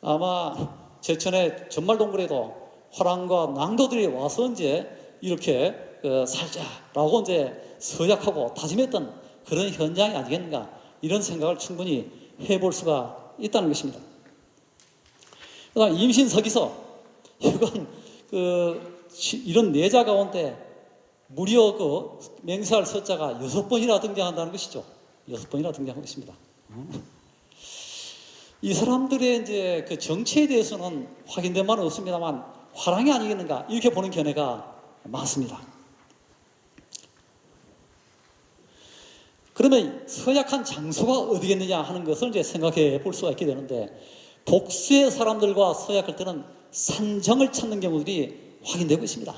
아마 제천의 전말동굴에도 화랑과 낭도들이 와서 이제 이렇게 살자라고 이제 서약하고 다짐했던 그런 현장이 아니겠는가, 이런 생각을 충분히 해볼 수가 있다는 것입니다. 그다음 임신서기서, 이건 이런 내자 가운데 무려 맹세할 서자가 6번이나 등장한다는 것이죠. 6번이나 등장하고 있습니다. 이 사람들의 이제 그 정체에 대해서는 확인된 바는 없습니다만 화랑이 아니겠는가, 이렇게 보는 견해가 많습니다. 그러면 서약한 장소가 어디겠느냐 하는 것을 이제 생각해 볼 수가 있게 되는데, 복수의 사람들과 서약할 때는 산정을 찾는 경우들이 확인되고 있습니다.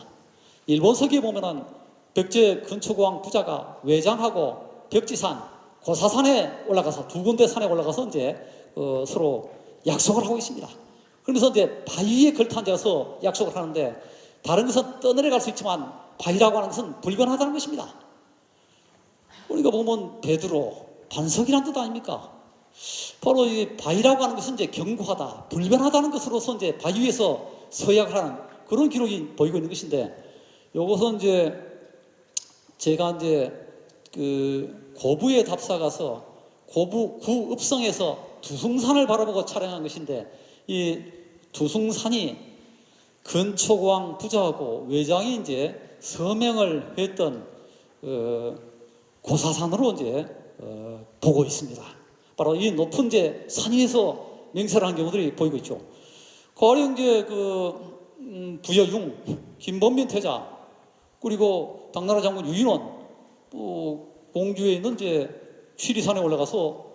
일본 서기에 보면은 벽제 근초고왕 부자가 외장하고 벽지산, 고사산에 올라가서 두 군데 산에 올라가서 이제 서로 약속을 하고 있습니다. 그러면서 이제 바위에 걸터앉아서 약속을 하는데, 다른 것은 떠내려갈 수 있지만 바위라고 하는 것은 불변하다는 것입니다. 우리가 보면 베드로, 반석이란 뜻 아닙니까? 바로 이 바위라고 하는 것은 이제 견고하다, 불변하다는 것으로서 이제 바위 위에서 서약을 하는 그런 기록이 보이고 있는 것인데, 요것은 이제 제가 이제 고부에 답사 가서 고부 구읍성에서 두숭산을 바라보고 촬영한 것인데, 이 두숭산이 근초고왕 부자하고 외장이 이제 서명을 했던 고사산으로 이제 보고 있습니다. 바로 이 높은 이제 산 위에서 맹세를 한 경우들이 보이고 있죠. 가령 이제 부여융, 김범민 태자, 그리고 당나라 장군 유인원, 또 공주에 있는 이제 취리산에 올라가서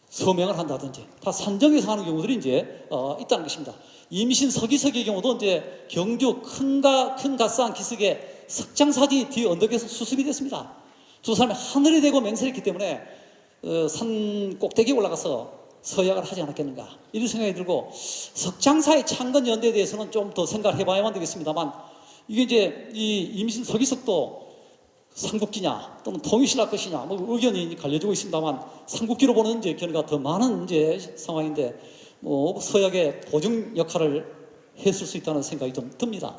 서명을 한다든지, 다 산정에서 하는 경우들이 이제 있다는 것입니다. 임신 서기석의 경우도 이제 경주 큰가스한 기슭에 석장사지 뒤 언덕에서 수습이 됐습니다. 두 사람이 하늘에 대고 맹세했기 때문에 산 꼭대기에 올라가서 서약을 하지 않았겠는가, 이런 생각이 들고, 석장사의 창건 연대에 대해서는 좀 더 생각을 해봐야만 되겠습니다만, 이게 이제 이 임신 서기석도 삼국기냐 또는 통일신라 것이냐 뭐 의견이 갈려지고 있습니다만, 삼국기로 보는 이제 견해가 더 많은 이제 상황인데, 뭐 서약의 보증 역할을 했을 수 있다는 생각이 좀 듭니다.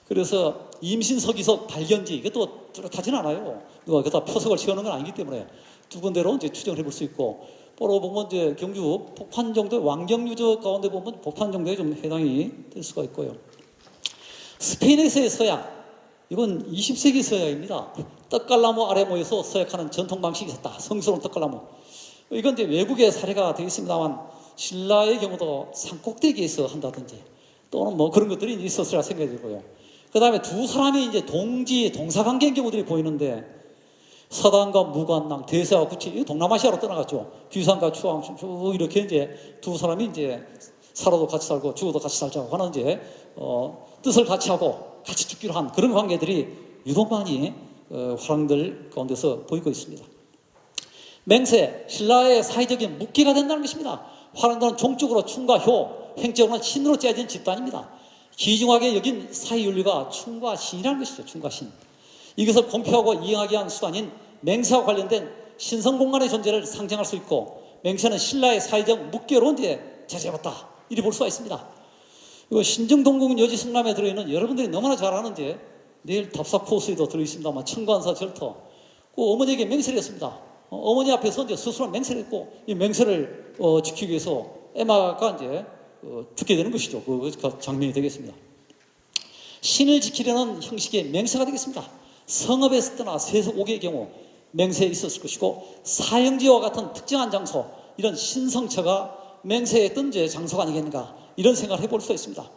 그래서 임신 서기석 발견지, 이것도 뚜렷하진 않아요. 누가 거기다 표석을 세우는 건 아니기 때문에 두 군데로 이제 추정을 해볼 수 있고, 바로 보면 이제 경주 복판 정도, 왕경유적 가운데 보면 복판 정도에 좀 해당이 될 수가 있고요. 스페인에서의 서약, 이건 20세기 서약입니다. 떡갈나무 아래 모여서 서약하는 전통 방식이 있었다. 성스러운 떡갈나무. 이건 이제 외국의 사례가 되겠습니다만, 신라의 경우도 산꼭대기에서 한다든지 또는 뭐 그런 것들이 있었으리라 생각이 들고요. 그 다음에 두 사람이 이제 동사관계인 경우들이 보이는데, 서단과 무관낭, 대세와 구치, 이 동남아시아로 떠나갔죠. 귀산과 추왕, 쭉 이렇게 이제 두 사람이 이제 살아도 같이 살고 죽어도 같이 살자고 하는 이제 뜻을 같이 하고 같이 죽기로 한 그런 관계들이 유독 많이 화랑들 가운데서 보이고 있습니다. 맹세, 신라의 사회적인 묵기가 된다는 것입니다. 화랑들은 종적으로 충과 효, 행적으로는 신으로 짜여진 집단입니다. 귀중하게 여긴 사회윤리가 충과 신이라는 것이죠. 충과 신. 이것을 공표하고 이행하기 위한 수단인 맹세와 관련된 신성공간의 존재를 상징할 수 있고, 맹세는 신라의 사회적 묵계로 이제 제재해왔다, 이리 볼 수가 있습니다. 이거 신정동궁 여지성남에 들어있는, 여러분들이 너무나 잘 아는 이제 내일 답사 코스에도 들어있습니다만, 청관사 절터, 그 어머니에게 맹세를 했습니다. 어머니 앞에서 이제 스스로 맹세를 했고, 이 맹세를 지키기 위해서 에마가 이제 죽게 되는 것이죠. 그 장면이 되겠습니다. 신을 지키려는 형식의 맹세가 되겠습니다. 성읍에서 떠나 세속 오개의 경우 맹세에 있었을 것이고, 사형지와 같은 특정한 장소, 이런 신성처가 맹세했던 장소가 아니겠는가, 이런 생각을 해볼 수 있습니다.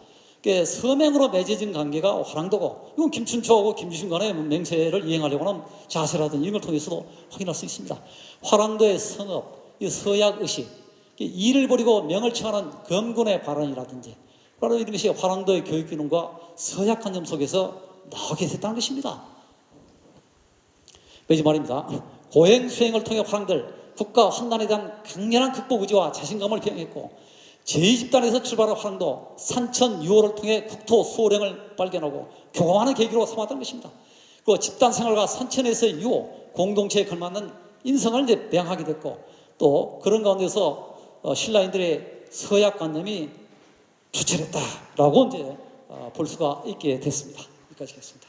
서맹으로 맺어진 관계가 화랑도고, 이건 김춘초하고 김주신 간의 맹세를 이행하려고 하는 자세라든지 이런 걸 통해서도 확인할 수 있습니다. 화랑도의 성읍, 이 서약의식, 일을 버리고 명을 청하는 검군의 발언이라든지, 바로 이런 것이 화랑도의 교육기능과 서약관념 속에서 나오게 됐다는 것입니다. 매지 말입니다. 고행 수행을 통해 화랑들, 국가 환난에 대한 강렬한 극복 의지와 자신감을 표현했고, 제2집단에서 출발한 화랑도 산천 유호를 통해 국토 수호령을 발견하고 교감하는 계기로 삼았던 것입니다. 그 집단 생활과 산천에서의 유호, 공동체에 걸맞는 인성을 이제 배양하게 됐고, 또 그런 가운데서 신라인들의 서약관념이 추천했다라고 이제 볼 수가 있게 됐습니다. 여기까지 하겠습니다.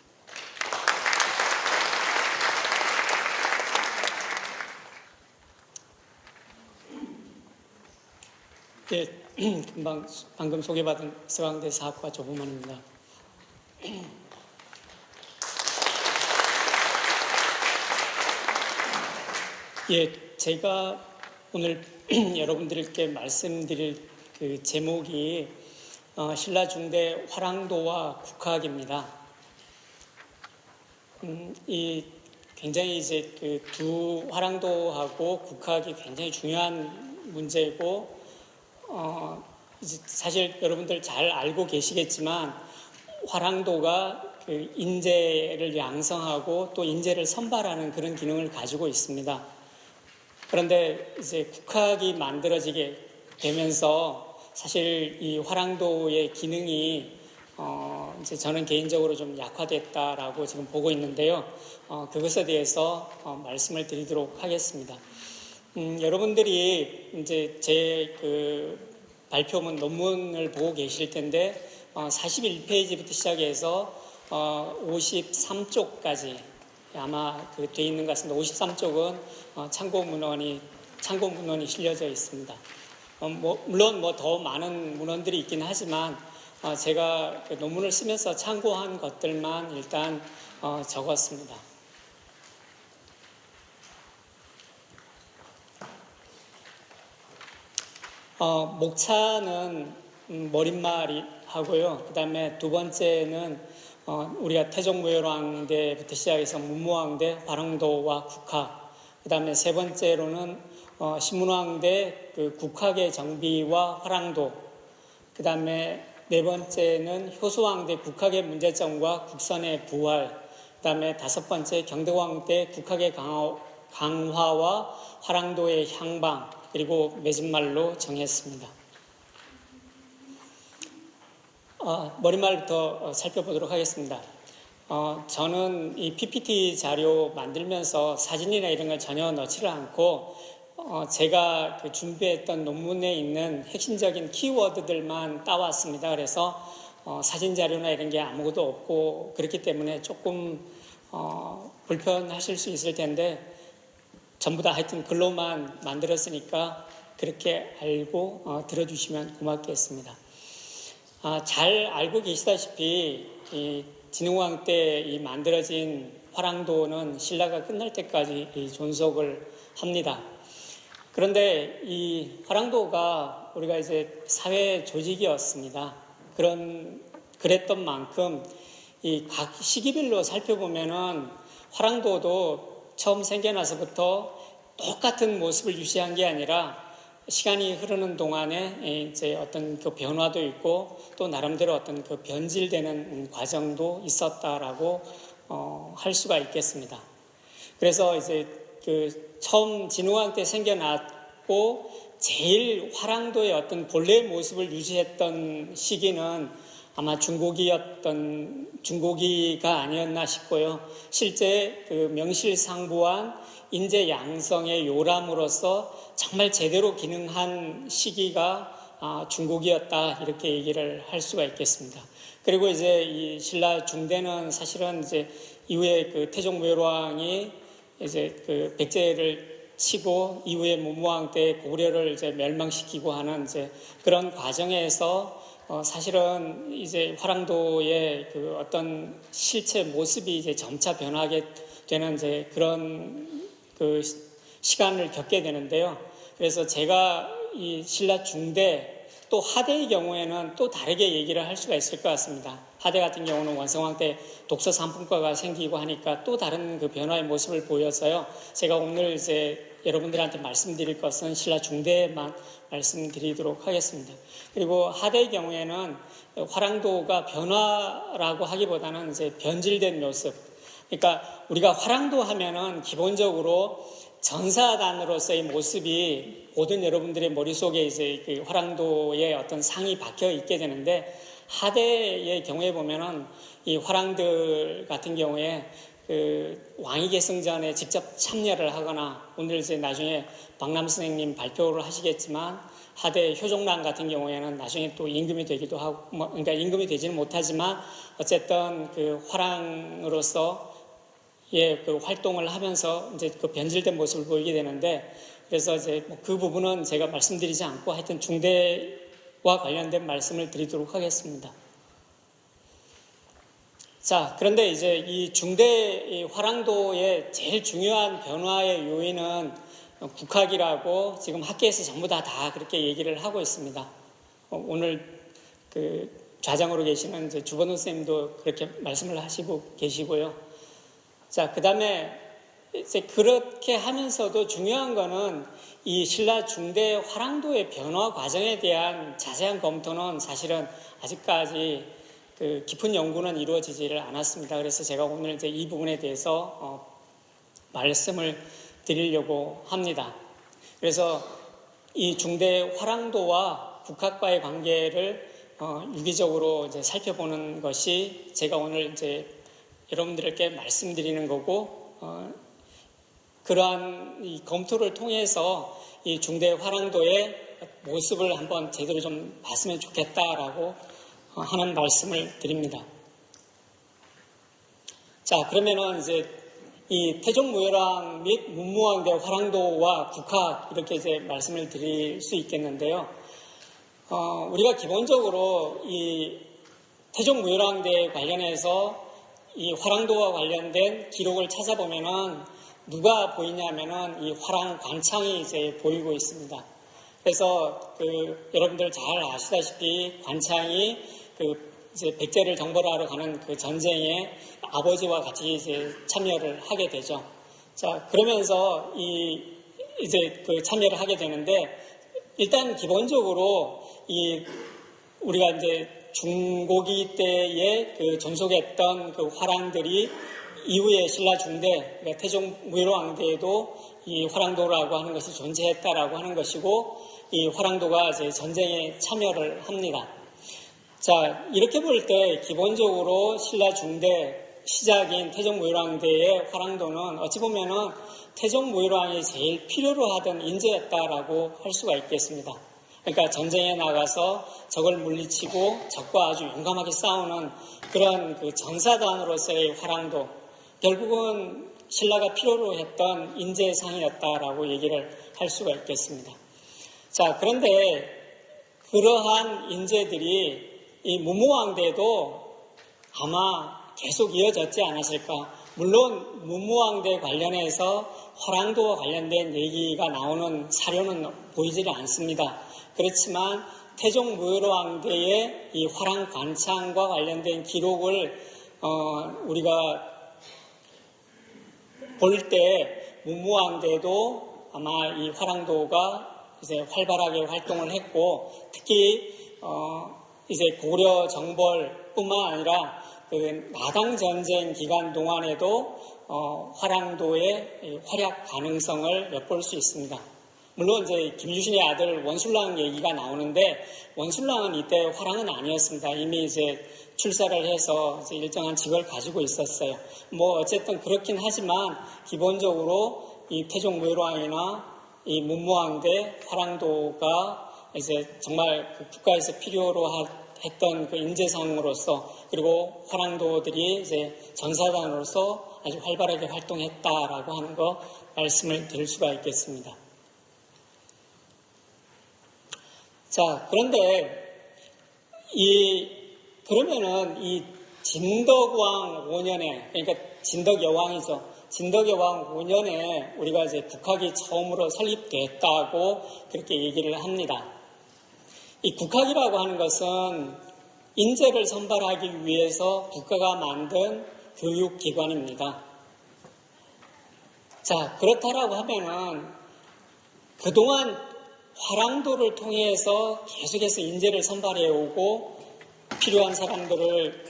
네, 방금 소개받은 서강대 사학과 조부만입니다. 예, 제가 오늘 여러분들께 말씀드릴 그 제목이 신라중대 화랑도와 국학입니다. 이 굉장히 이제 그 두 화랑도하고 국학이 굉장히 중요한 문제고, 이제 사실 여러분들 잘 알고 계시겠지만 화랑도가 그 인재를 양성하고 또 인재를 선발하는 그런 기능을 가지고 있습니다. 그런데 이제 국학이 만들어지게 되면서 사실 이 화랑도의 기능이 이제 저는 개인적으로 좀 약화됐다라고 지금 보고 있는데요. 그것에 대해서 말씀을 드리도록 하겠습니다. 여러분들이 이제 제 그 발표문 논문을 보고 계실 텐데 41페이지부터 시작해서 53쪽까지 아마 그 돼 있는 것 같습니다. 53쪽은 참고 문헌이 실려져 있습니다. 물론 더 많은 문헌들이 있긴 하지만 제가 그 논문을 쓰면서 참고한 것들만 일단 적었습니다. 목차는 머릿말이 하고요. 그 다음에 두 번째는 우리가 태종무열왕대부터 시작해서 문무왕대, 화랑도와 국학. 그 다음에 세 번째로는 신문왕대 그 국학의 정비와 화랑도. 그 다음에 네 번째는 효수왕대 국학의 문제점과 국선의 부활. 그 다음에 다섯 번째 경대왕대 국학의 강화와 화랑도의 향방. 그리고 맺은말로 정했습니다. 머릿말부터 살펴보도록 하겠습니다. 저는 이 PPT 자료 만들면서 사진이나 이런 걸 전혀 넣지를 않고 제가 그 준비했던 논문에 있는 핵심적인 키워드들만 따왔습니다. 그래서 사진 자료나 이런 게 아무것도 없고 그렇기 때문에 조금 불편하실 수 있을 텐데 전부 다 하여튼 글로만 만들었으니까 그렇게 알고 들어주시면 고맙겠습니다. 잘 알고 계시다시피 이 진흥왕 때 이 만들어진 화랑도는 신라가 끝날 때까지 이 존속을 합니다. 그런데 이 화랑도가 우리가 이제 사회 조직이었습니다. 그랬던 만큼 이 각 시기별로 살펴보면은 화랑도도 처음 생겨나서부터 똑같은 모습을 유지한 게 아니라 시간이 흐르는 동안에 이제 어떤 그 변화도 있고 또 나름대로 어떤 그 변질되는 과정도 있었다라고 할 수가 있겠습니다. 그래서 이제 그 처음 진흥왕 때 생겨났고 제일 화랑도의 어떤 본래의 모습을 유지했던 시기는 아마 중고기가 아니었나 싶고요. 실제 그 명실상부한 인재 양성의 요람으로서 정말 제대로 기능한 시기가 중고기였다 이렇게 얘기를 할 수가 있겠습니다. 그리고 이제 이 신라 중대는 사실은 이제 이후에 그 태종무열왕이 이제 그 백제를 치고 이후에 문무왕 때 고려를 이제 멸망시키고 하는 이제 그런 과정에서 사실은 이제 화랑도의 그 어떤 실체 모습이 이제 점차 변하게 되는 이제 그런 그 시간을 겪게 되는데요. 그래서 제가 이 신라 중대 또 하대의 경우에는 또 다르게 얘기를 할 수가 있을 것 같습니다. 하대 같은 경우는 원성왕 때 독서 상품과가 생기고 하니까 또 다른 그 변화의 모습을 보여서요. 제가 오늘 이제 여러분들한테 말씀드릴 것은 신라 중대에만 말씀드리도록 하겠습니다. 그리고 하대의 경우에는 화랑도가 변화라고 하기보다는 이제 변질된 모습. 그러니까 우리가 화랑도 하면은 기본적으로 전사단으로서의 모습이 모든 여러분들의 머릿속에 이제 그 화랑도의 어떤 상이 박혀 있게 되는데 하대의 경우에 보면은 이 화랑들 같은 경우에 왕위계승전에 직접 참여를 하거나 오늘 이제 나중에 박남 선생님 발표를 하시겠지만 하대 효종랑 같은 경우에는 나중에 또 임금이 되기도 하고 그러니까 임금이 되지는 못하지만 어쨌든 그 화랑으로서 그 활동을 하면서 이제 그 변질된 모습을 보이게 되는데 그래서 이제 그 부분은 제가 말씀드리지 않고 하여튼 중대와 관련된 말씀을 드리도록 하겠습니다. 자, 그런데 이제 이 중대 화랑도의 제일 중요한 변화의 요인은 국학이라고 지금 학계에서 전부 다 그렇게 얘기를 하고 있습니다. 오늘 그 좌장으로 계시는 이제 주번호 선생님도 그렇게 말씀을 하시고 계시고요. 자, 그 다음에 이제 그렇게 하면서도 중요한 거는 이 신라 중대 화랑도의 변화 과정에 대한 자세한 검토는 사실은 아직까지 그 깊은 연구는 이루어지지를 않았습니다. 그래서 제가 오늘 이제 이 부분에 대해서 말씀을 드리려고 합니다. 그래서 이 중대 화랑도와 국학과의 관계를 유기적으로 이제 살펴보는 것이 제가 오늘 이제 여러분들께 말씀드리는 거고, 그러한 이 검토를 통해서 이 중대 화랑도의 모습을 한번 제대로 좀 봤으면 좋겠다라고 하는 말씀을 드립니다. 자, 그러면은 이제 이 태종무열왕 및 문무왕대 화랑도와 국학 이렇게 이제 말씀을 드릴 수 있겠는데요. 우리가 기본적으로 이 태종무열왕대 관련해서 이 화랑도와 관련된 기록을 찾아보면은 누가 보이냐면은 이 화랑 관창이 이제 보이고 있습니다. 그래서 여러분들 잘 아시다시피 관창이 이제 백제를 정벌하러 가는 그 전쟁에 아버지와 같이 이제 참여를 하게 되죠. 자, 그러면서 이제 참여를 하게 되는데 일단 기본적으로 우리가 이제 중고기 때에 존속했던 그 화랑들이 이후에 신라 중대, 그러니까 태종 무열왕대에도 이 화랑도라고 하는 것이 존재했다라고 하는 것이고 이 화랑도가 이제 전쟁에 참여를 합니다. 자, 이렇게 볼 때 기본적으로 신라 중대 시작인 태종 무열왕대의 화랑도는 어찌 보면은 태종 무열왕이 제일 필요로 하던 인재였다라고 할 수가 있겠습니다. 그러니까 전쟁에 나가서 적을 물리치고 적과 아주 용감하게 싸우는 그런 그 전사단으로서의 화랑도, 결국은 신라가 필요로 했던 인재상이었다라고 얘기를 할 수가 있겠습니다. 자, 그런데 그러한 인재들이 이 문무왕대도 아마 계속 이어졌지 않았을까. 물론 문무왕대 관련해서 화랑도와 관련된 얘기가 나오는 사료는 보이지 않습니다. 그렇지만 태종 무열왕대의 이 화랑 관창과 관련된 기록을 우리가 볼 때 문무왕대도 아마 이 화랑도가 이제 활발하게 활동을 했고 특히 이제 고려 정벌뿐만 아니라 그 마당 전쟁 기간 동안에도 화랑도의 활약 가능성을 엿볼 수 있습니다. 물론 이제 김유신의 아들 원술랑 얘기가 나오는데 원술랑은 이때 화랑은 아니었습니다. 이미 이제 출사를 해서 이제 일정한 직을 가지고 있었어요. 뭐 어쨌든 그렇긴 하지만 기본적으로 이 태종 무열왕이나 이 문무왕대 화랑도가 이제 정말 그 국가에서 필요로 했던 그 인재상으로서 그리고 화랑도들이 이제 전사단으로서 아주 활발하게 활동했다라고 하는 거 말씀을 드릴 수가 있겠습니다. 자, 그런데 그러면은 이 진덕왕 5년에, 그러니까 진덕여왕이죠. 진덕여왕 5년에 우리가 이제 국학이 처음으로 설립됐다고 그렇게 얘기를 합니다. 이 국학이라고 하는 것은 인재를 선발하기 위해서 국가가 만든 교육기관입니다. 자, 그렇다라고 하면은 그동안 화랑도를 통해서 계속해서 인재를 선발해 오고 필요한 사람들을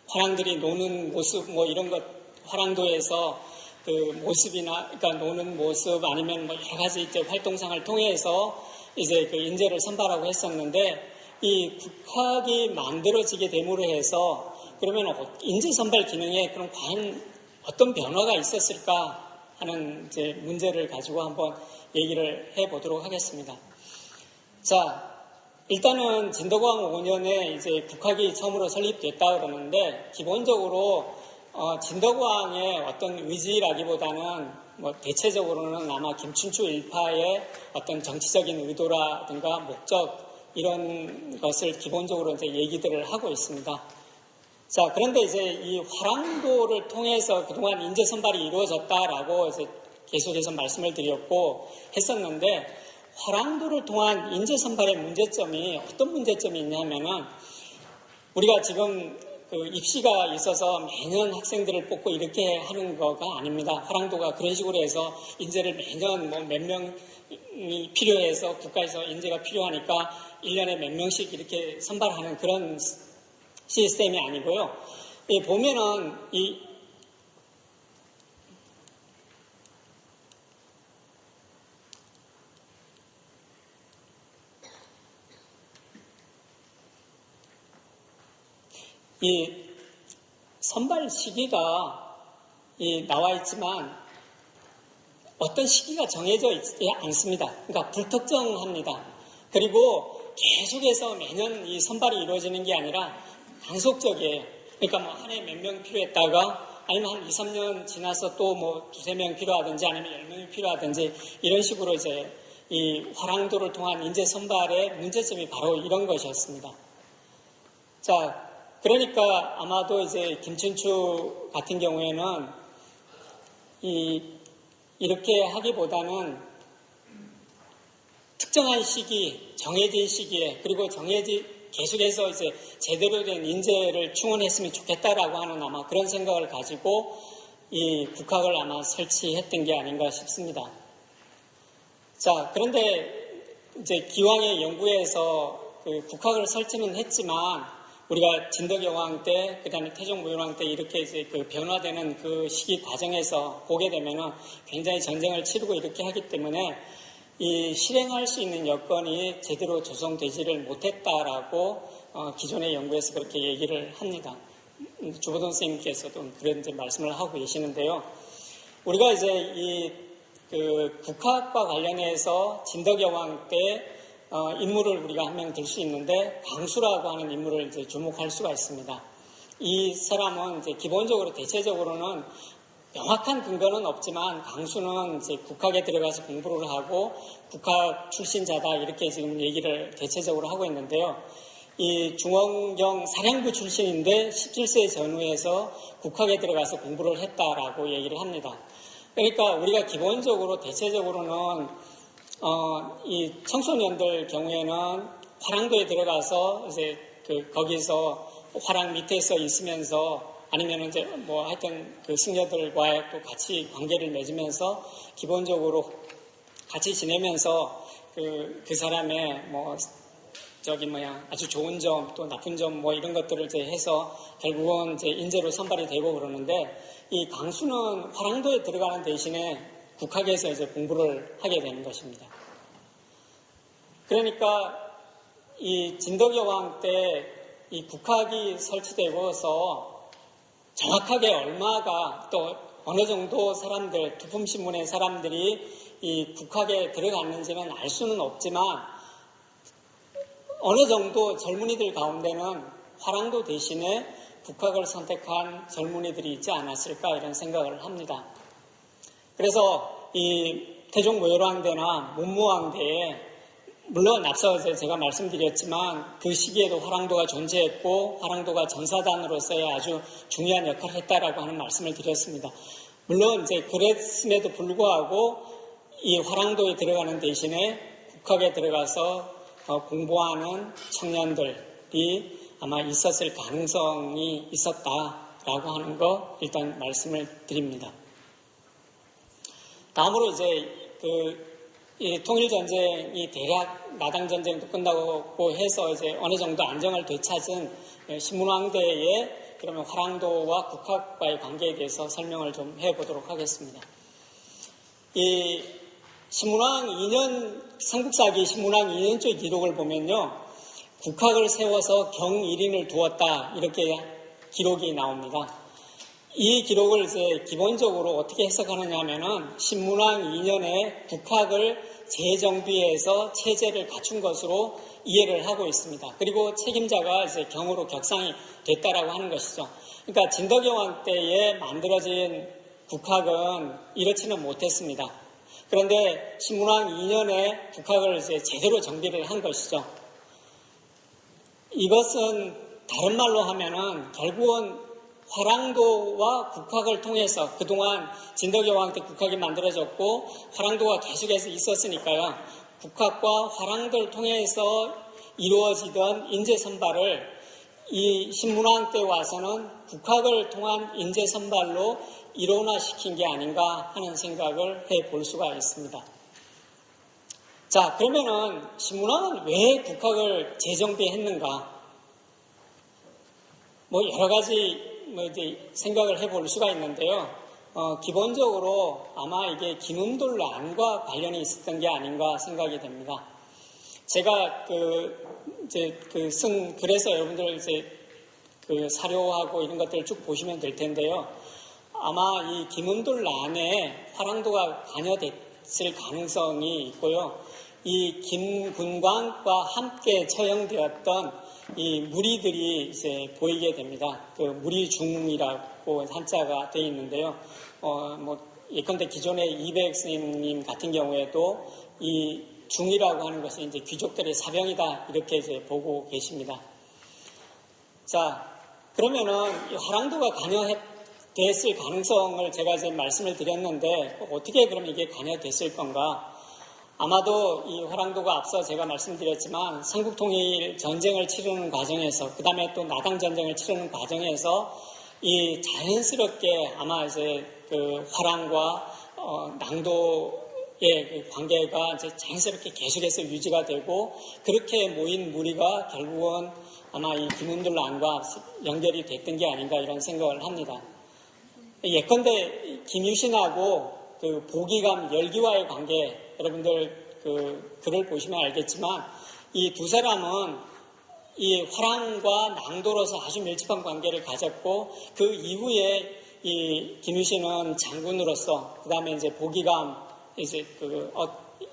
화랑들이 노는 모습 뭐 이런 것 화랑도에서 그 모습이나 그러니까 노는 모습 아니면 뭐 여러 가지 이제 활동상을 통해서 이제 그 인재를 선발하고 했었는데 이 국학이 만들어지게 됨으로 해서 그러면 인재 선발 기능에 그럼 과연 어떤 변화가 있었을까 하는 이제 문제를 가지고 한번 얘기를 해보도록 하겠습니다. 자, 일단은 진덕왕 5년에 이제 국학이 처음으로 설립됐다 그러는데 기본적으로 진덕왕의 어떤 의지라기보다는 뭐 대체적으로는 아마 김춘추 일파의 어떤 정치적인 의도라든가 목적 이런 것을 기본적으로 이제 얘기들을 하고 있습니다. 자, 그런데 이제 이 화랑도를 통해서 그동안 인재 선발이 이루어졌다라고 이제 계속해서 말씀을 드렸고 했었는데 화랑도를 통한 인재 선발의 문제점이 어떤 문제점이 있냐면은 우리가 지금 그 입시가 있어서 매년 학생들을 뽑고 이렇게 하는 거가 아닙니다. 화랑도가 그런 식으로 해서 인재를 매년 뭐 몇 명이 필요해서 국가에서 인재가 필요하니까 1년에 몇 명씩 이렇게 선발하는 그런 시스템이 아니고요. 보면은 이 선발 시기가 나와 있지만 어떤 시기가 정해져 있지 않습니다. 그러니까 불특정합니다. 그리고 계속해서 매년 이 선발이 이루어지는 게 아니라 단속적이에요. 그러니까 뭐 한 해 몇 명 필요했다가 아니면 한 2, 3년 지나서 또 뭐 두세 명 필요하든지 아니면 10명이 필요하든지 이런 식으로 이제 이 화랑도를 통한 인재 선발의 문제점이 바로 이런 것이었습니다. 자, 그러니까 아마도 이제 김춘추 같은 경우에는 이렇게 하기보다는 특정한 시기, 정해진 시기에 그리고 계속해서 이제 제대로 된 인재를 충원했으면 좋겠다라고 하는 아마 그런 생각을 가지고 이 국학을 아마 설치했던 게 아닌가 싶습니다. 자, 그런데 이제 기왕의 연구에서 그 국학을 설치는 했지만 우리가 진덕여왕 때, 그 다음에 태종무효왕 때 이렇게 이제 그 변화되는 그 시기 과정에서 보게 되면은 굉장히 전쟁을 치르고 이렇게 하기 때문에 이 실행할 수 있는 여건이 제대로 조성되지를 못했다라고 기존의 연구에서 그렇게 얘기를 합니다. 주보돈 선생님께서도 그런 이제 말씀을 하고 계시는데요. 우리가 이제 그 국학과 관련해서 진덕여왕 때 인물을 우리가 한 명 들 수 있는데 강수라고 하는 인물을 이제 주목할 수가 있습니다. 이 사람은 이제 기본적으로 대체적으로는 명확한 근거는 없지만 강수는 이제 국학에 들어가서 공부를 하고 국학 출신자다 이렇게 지금 얘기를 대체적으로 하고 있는데요. 이 중원경 사령부 출신인데 17세 전후에서 국학에 들어가서 공부를 했다라고 얘기를 합니다. 그러니까 우리가 기본적으로 대체적으로는 이 청소년들 경우에는 화랑도에 들어가서 이제 거기서 화랑 밑에서 있으면서 아니면 이제 뭐 하여튼 그 승려들과의 또 같이 관계를 맺으면서 기본적으로 같이 지내면서 그 사람의 아주 좋은 점 또 나쁜 점 뭐 이런 것들을 이제 해서 결국은 이제 인재로 선발이 되고 그러는데 이 강수는 화랑도에 들어가는 대신에 국학에서 이제 공부를 하게 되는 것입니다. 그러니까 이 진덕여왕 때 이 국학이 설치되고서 정확하게 얼마가 또 어느 정도 사람들, 두품신문의 사람들이 이 국학에 들어갔는지는 알 수는 없지만 어느 정도 젊은이들 가운데는 화랑도 대신에 국학을 선택한 젊은이들이 있지 않았을까 이런 생각을 합니다. 그래서 이 태종무효왕 때나 문무왕 때에 물론 앞서 제가 말씀드렸지만 그 시기에도 화랑도가 존재했고 화랑도가 전사단으로서의 아주 중요한 역할을 했다라고 하는 말씀을 드렸습니다. 물론 이제 그랬음에도 불구하고 이 화랑도에 들어가는 대신에 국학에 들어가서 공부하는 청년들이 아마 있었을 가능성이 있었다라고 하는 거 일단 말씀을 드립니다. 다음으로 이제 이 통일전쟁이 대략 나당전쟁도 끝나고 해서 이제 어느 정도 안정을 되찾은 신문왕대의 그러면 화랑도와 국학과의 관계에 대해서 설명을 좀 해보도록 하겠습니다. 이 신문왕 2년, 삼국사기 신문왕 2년 쪽 기록을 보면요. 국학을 세워서 경일인을 두었다 이렇게 기록이 나옵니다. 이 기록을 이제 기본적으로 어떻게 해석하느냐 하면은 신문왕 2년에 국학을 재정비해서 체제를 갖춘 것으로 이해를 하고 있습니다. 그리고 책임자가 이제 경으로 격상이 됐다라고 하는 것이죠. 그러니까 진덕여왕 때에 만들어진 국학은 이렇지는 못했습니다. 그런데 신문왕 2년에 국학을 이제 제대로 정비를 한 것이죠. 이것은 다른 말로 하면은 결국은 화랑도와 국학을 통해서 그동안 진덕여왕 때 국학이 만들어졌고 화랑도가 계속해서 있었으니까요. 국학과 화랑도를 통해서 이루어지던 인재 선발을 이 신문왕 때 와서는 국학을 통한 인재 선발로 일원화시킨 게 아닌가 하는 생각을 해볼 수가 있습니다. 자, 그러면은 신문왕은 왜 국학을 재정비했는가? 뭐 여러 가지 이제 생각을 해볼 수가 있는데요. 기본적으로 아마 이게 기문돌란과 관련이 있었던 게 아닌가 생각이 됩니다. 제가 쓴 글에서 여러분들 이제 그 사료하고 이런 것들을 쭉 보시면 될 텐데요. 아마 이 기문돌란에 화랑도가 관여됐을 가능성이 있고요. 이 김군광과 함께 처형되었던 이 무리들이 이제 보이게 됩니다. 그 무리중이라고 한자가 되어 있는데요. 예컨대 기존의 이백 스님 같은 경우에도 이 중이라고 하는 것이 이제 귀족들의 사병이다 이렇게 이제 보고 계십니다. 자, 그러면은 이 화랑도가 관여됐을 가능성을 제가 이제 말씀을 드렸는데 어떻게 그럼 이게 관여됐을 건가? 아마도 이 화랑도가 앞서 제가 말씀드렸지만 삼국통일 전쟁을 치르는 과정에서 그 다음에 또 나당 전쟁을 치르는 과정에서 이 자연스럽게 아마 이제 그 화랑과 낭도의 그 관계가 이제 자연스럽게 계속해서 유지가 되고 그렇게 모인 무리가 결국은 아마 이 김운들란과 연결이 됐던 게 아닌가 이런 생각을 합니다. 예컨대 김유신하고 그 보기감 열기와의 관계 여러분들 그 글을 보시면 알겠지만 이 두 사람은 이 화랑과 낭도로서 아주 밀접한 관계를 가졌고 그 이후에 이 김유신은 장군으로서 그 다음에 이제 보기감 이제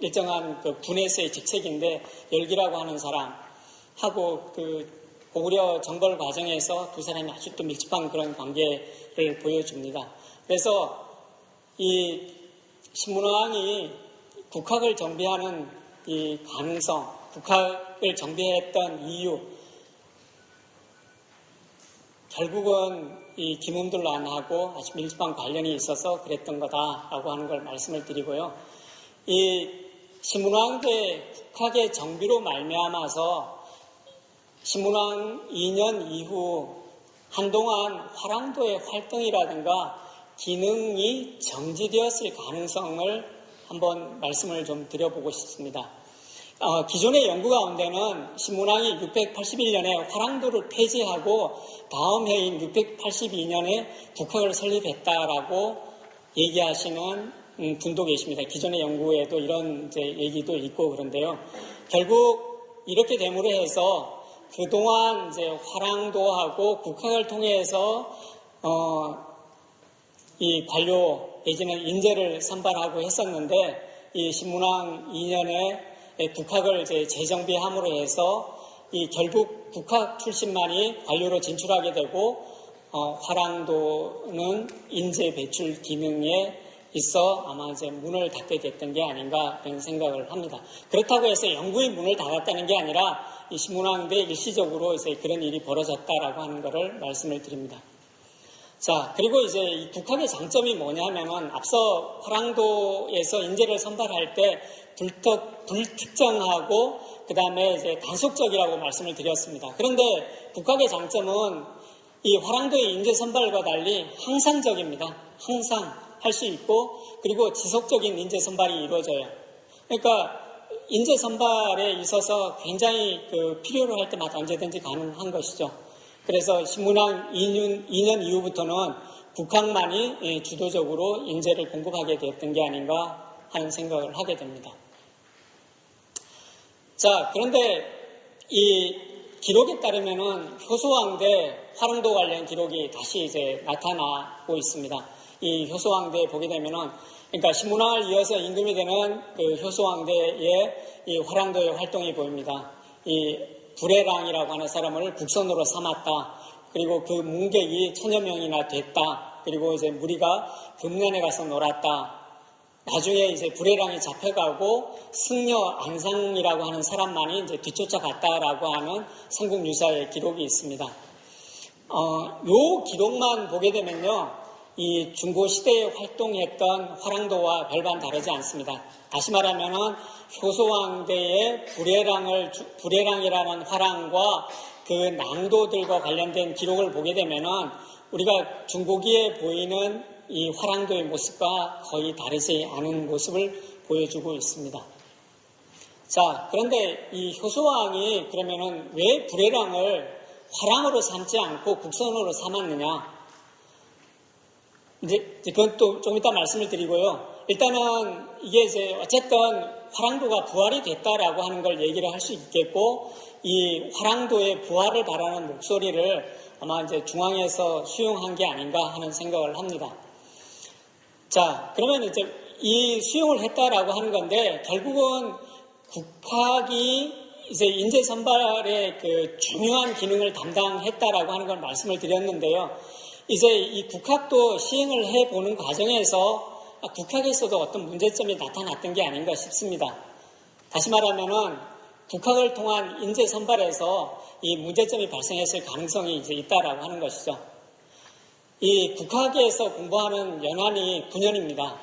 일정한 그 군에서의 직책인데 열기라고 하는 사람하고 그 고구려 정벌 과정에서 두 사람이 아주 또 밀접한 그런 관계를 보여줍니다. 그래서 이 신문왕이 국학을 정비하는 이 가능성, 국학을 정비했던 이유, 결국은 이 김운들란하고 아주 밀접한 관련이 있어서 그랬던 거다라고 하는 걸 말씀을 드리고요. 이 신문왕 때 국학의 정비로 말미암아서 신문왕 2년 이후 한동안 화랑도의 활동이라든가 기능이 정지되었을 가능성을 한번 말씀을 좀 드려보고 싶습니다. 기존의 연구 가운데는 신문왕이 681년에 화랑도를 폐지하고 다음 해인 682년에 국학을 설립했다라고 얘기하시는 분도 계십니다. 기존의 연구에도 이런 이제 얘기도 있고 그런데요. 결국 이렇게 됨으로 해서 그동안 이제 화랑도하고 국학을 통해서 이 관료 내지는 인재를 선발하고 했었는데 이 신문왕 2년에 국학을 이제 재정비함으로 해서 이 결국 국학 출신만이 관료로 진출하게 되고 화랑도는 인재 배출 기능에 있어 아마 이제 문을 닫게 됐던 게 아닌가 그런 생각을 합니다. 그렇다고 해서 영구히 문을 닫았다는 게 아니라 이 신문왕 때 일시적으로 이제 그런 일이 벌어졌다라고 하는 것을 말씀을 드립니다. 자, 그리고 이제 이 국학의 장점이 뭐냐면은 앞서 화랑도에서 인재를 선발할 때 불특정하고 그 다음에 이제 단속적이라고 말씀을 드렸습니다. 그런데 국학의 장점은 이 화랑도의 인재 선발과 달리 항상적입니다. 항상 할 수 있고 그리고 지속적인 인재 선발이 이루어져요. 그러니까 인재 선발에 있어서 굉장히 그 필요로 할 때마다 언제든지 가능한 것이죠. 그래서 신문왕 2년 이후부터는 국학만이 주도적으로 인재를 공급하게 되었던 게 아닌가 하는 생각을 하게 됩니다. 자, 그런데 이 기록에 따르면은 효소왕대 화랑도 관련 기록이 다시 이제 나타나고 있습니다. 이 효소왕대 보게 되면은 그러니까 신문왕을 이어서 임금이 되는 그 효소왕대의 이 화랑도의 활동이 보입니다. 이 불애랑이라고 하는 사람을 국선으로 삼았다. 그리고 그 문객이 1000여 명이나 됐다. 그리고 이제 무리가 금년에 가서 놀았다. 나중에 이제 불애랑이 잡혀가고 승려 안상이라고 하는 사람만이 이제 뒤쫓아갔다라고 하는 삼국유사의 기록이 있습니다. 요 기록만 보게 되면요, 이 중고시대에 활동했던 화랑도와 별반 다르지 않습니다. 다시 말하면은 효소왕대의 불애랑이라는 화랑과 그 낭도들과 관련된 기록을 보게 되면은 우리가 중고기에 보이는 이 화랑도의 모습과 거의 다르지 않은 모습을 보여주고 있습니다. 자, 그런데 이 효소왕이 그러면은 왜 불애랑을 화랑으로 삼지 않고 국선으로 삼았느냐? 이제 그건 또 좀 이따 말씀을 드리고요. 일단은 이게 이제 어쨌든 화랑도가 부활이 됐다라고 하는 걸 얘기를 할 수 있겠고, 이 화랑도의 부활을 바라는 목소리를 아마 이제 중앙에서 수용한 게 아닌가 하는 생각을 합니다. 자, 그러면 이제 이 수용을 했다라고 하는 건데, 결국은 국학이 이제 인재 선발의 그 중요한 기능을 담당했다라고 하는 걸 말씀을 드렸는데요. 이제 이 국학도 시행을 해보는 과정에서 국학에서도 어떤 문제점이 나타났던 게 아닌가 싶습니다. 다시 말하면은 국학을 통한 인재 선발에서 이 문제점이 발생했을 가능성이 이제 있다라고 하는 것이죠. 이 국학에서 공부하는 연한이 9년입니다.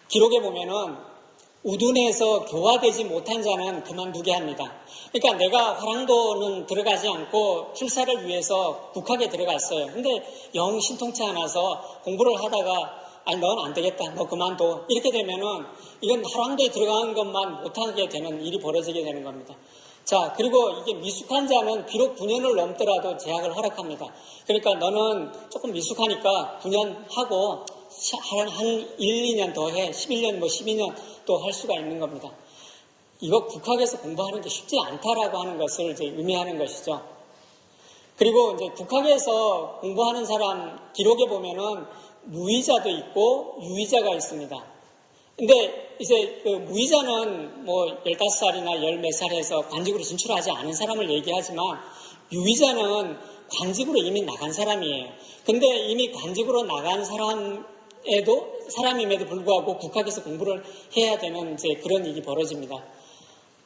기록에 보면은 우둔에서 교화되지 못한 자는 그만두게 합니다. 그러니까 내가 화랑도는 들어가지 않고 출사를 위해서 국학에 들어갔어요. 근데 영 신통치 않아서 공부를 하다가 아니 넌 안 되겠다. 너 그만둬. 이렇게 되면은 이건 화랑도에 들어가는 것만 못하게 되는 일이 벌어지게 되는 겁니다. 자, 그리고 이게 미숙한 자는 비록 9년을 넘더라도 제약을 허락합니다. 그러니까 너는 조금 미숙하니까 9년 하고 한 1, 2년 더 해. 11년, 12년 또 할 수가 있는 겁니다. 이거 국학에서 공부하는 게 쉽지 않다라고 하는 것을 이제 의미하는 것이죠. 그리고 이제 국학에서 공부하는 사람 기록에 보면은 무의자도 있고 유의자가 있습니다. 근데 이제 그 무의자는 뭐 15살이나 10몇 살에서 관직으로 진출하지 않은 사람을 얘기하지만 유의자는 관직으로 이미 나간 사람이에요. 근데 이미 관직으로 나간 사람임에도 불구하고 국학에서 공부를 해야 되는 이제 그런 일이 벌어집니다.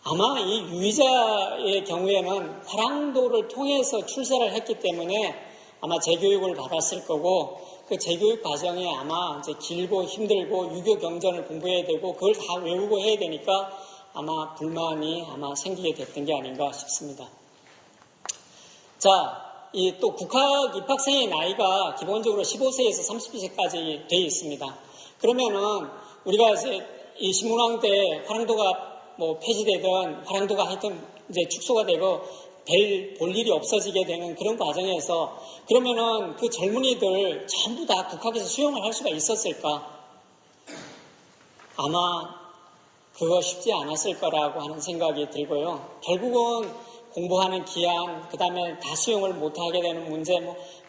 아마 이 유의자의 경우에는 화랑도를 통해서 출세를 했기 때문에 아마 재교육을 받았을 거고 그 재교육 과정이 아마 이제 길고 힘들고 유교 경전을 공부해야 되고 그걸 다 외우고 해야 되니까 아마 불만이 아마 생기게 됐던 게 아닌가 싶습니다. 자, 이 또 국학 입학생의 나이가 기본적으로 15세에서 30세까지 돼 있습니다. 그러면은 우리가 이제 이 신문왕 때 화랑도가 뭐 폐지되든 화랑도가 하여튼 이제 축소가 되고 볼 일이 없어지게 되는 그런 과정에서 그러면은 그 젊은이들 전부 다 국학에서 수용을 할 수가 있었을까? 아마 그거 쉽지 않았을 거라고 하는 생각이 들고요. 결국은 공부하는 기한, 그 다음에 다 수용을 못하게 되는 문제,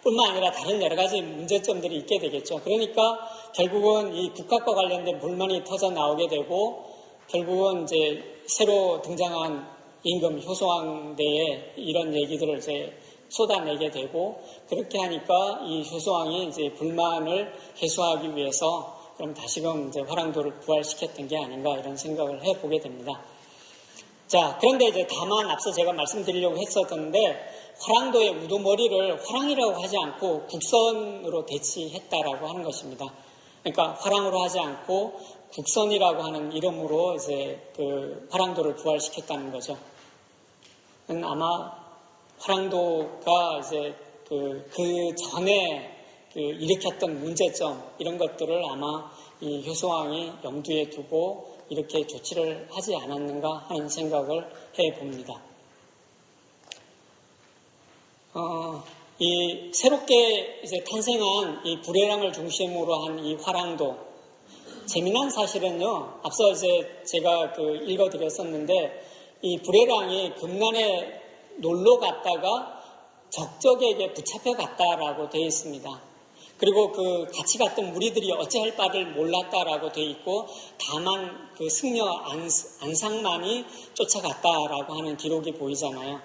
뿐만 아니라 다른 여러 가지 문제점들이 있게 되겠죠. 그러니까 결국은 이 국학과 관련된 불만이 터져 나오게 되고 결국은 이제 새로 등장한 임금 효소왕대에 이런 얘기들을 이제 쏟아내게 되고 그렇게 하니까 이 효소왕이 이제 불만을 해소하기 위해서 그럼 다시금 이제 화랑도를 부활시켰던 게 아닌가 이런 생각을 해보게 됩니다. 자, 그런데 이제 다만 앞서 제가 말씀드리려고 했었던데 화랑도의 우두머리를 화랑이라고 하지 않고 국선으로 대치했다라고 하는 것입니다. 그러니까 화랑으로 하지 않고 국선이라고 하는 이름으로 이제 그 화랑도를 부활시켰다는 거죠. 아마 화랑도가 이제 그 전에 일으켰던 문제점 이런 것들을 아마 이 효소왕이 염두에 두고 이렇게 조치를 하지 않았는가 하는 생각을 해봅니다. 이 새롭게 이제 탄생한 이 불애랑을 중심으로 한 이 화랑도 재미난 사실은요. 앞서 이제 제가 읽어드렸었는데 이 불애랑이 금난에 놀러 갔다가 적적에게 붙잡혀 갔다라고 되어 있습니다. 그리고 그 같이 갔던 무리들이 어찌할 바를 몰랐다라고 되어 있고 다만 그 승려 안상만이 쫓아갔다라고 하는 기록이 보이잖아요.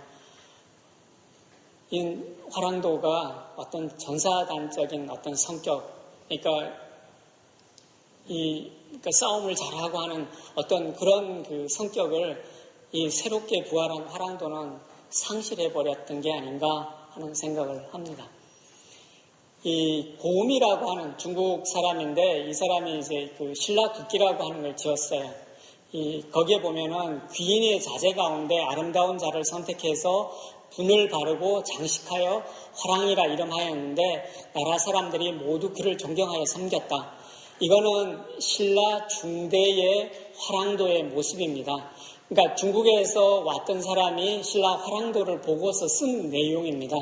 이 화랑도가 어떤 전사단적인 어떤 성격, 그러니까 그러니까 싸움을 잘하고 하는 어떤 그런 그 성격을 이 새롭게 부활한 화랑도는 상실해버렸던 게 아닌가 하는 생각을 합니다. 이 고음이라고 하는 중국 사람인데 이 사람이 이제 그 신라국기라고 하는 걸 지었어요. 거기에 보면은 귀인의 자제 가운데 아름다운 자를 선택해서 분을 바르고 장식하여 화랑이라 이름하였는데 나라 사람들이 모두 그를 존경하여 섬겼다. 이거는 신라 중대의 화랑도의 모습입니다. 그러니까 중국에서 왔던 사람이 신라 화랑도를 보고서 쓴 내용입니다.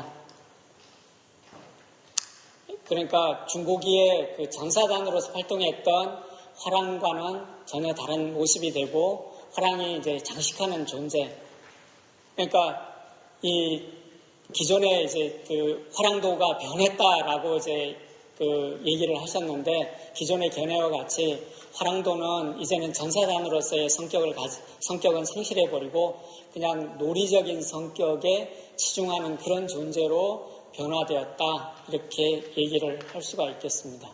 그러니까 중국의 그 전사단으로서 활동했던 화랑과는 전혀 다른 모습이 되고 화랑이 이제 장식하는 존재. 그러니까 이 기존에 이제 그 화랑도가 변했다라고 이제 그 얘기를 하셨는데 기존의 견해와 같이 화랑도는 이제는 전사단으로서의 성격은 상실해버리고 그냥 놀이적인 성격에 치중하는 그런 존재로 변화되었다 이렇게 얘기를 할 수가 있겠습니다.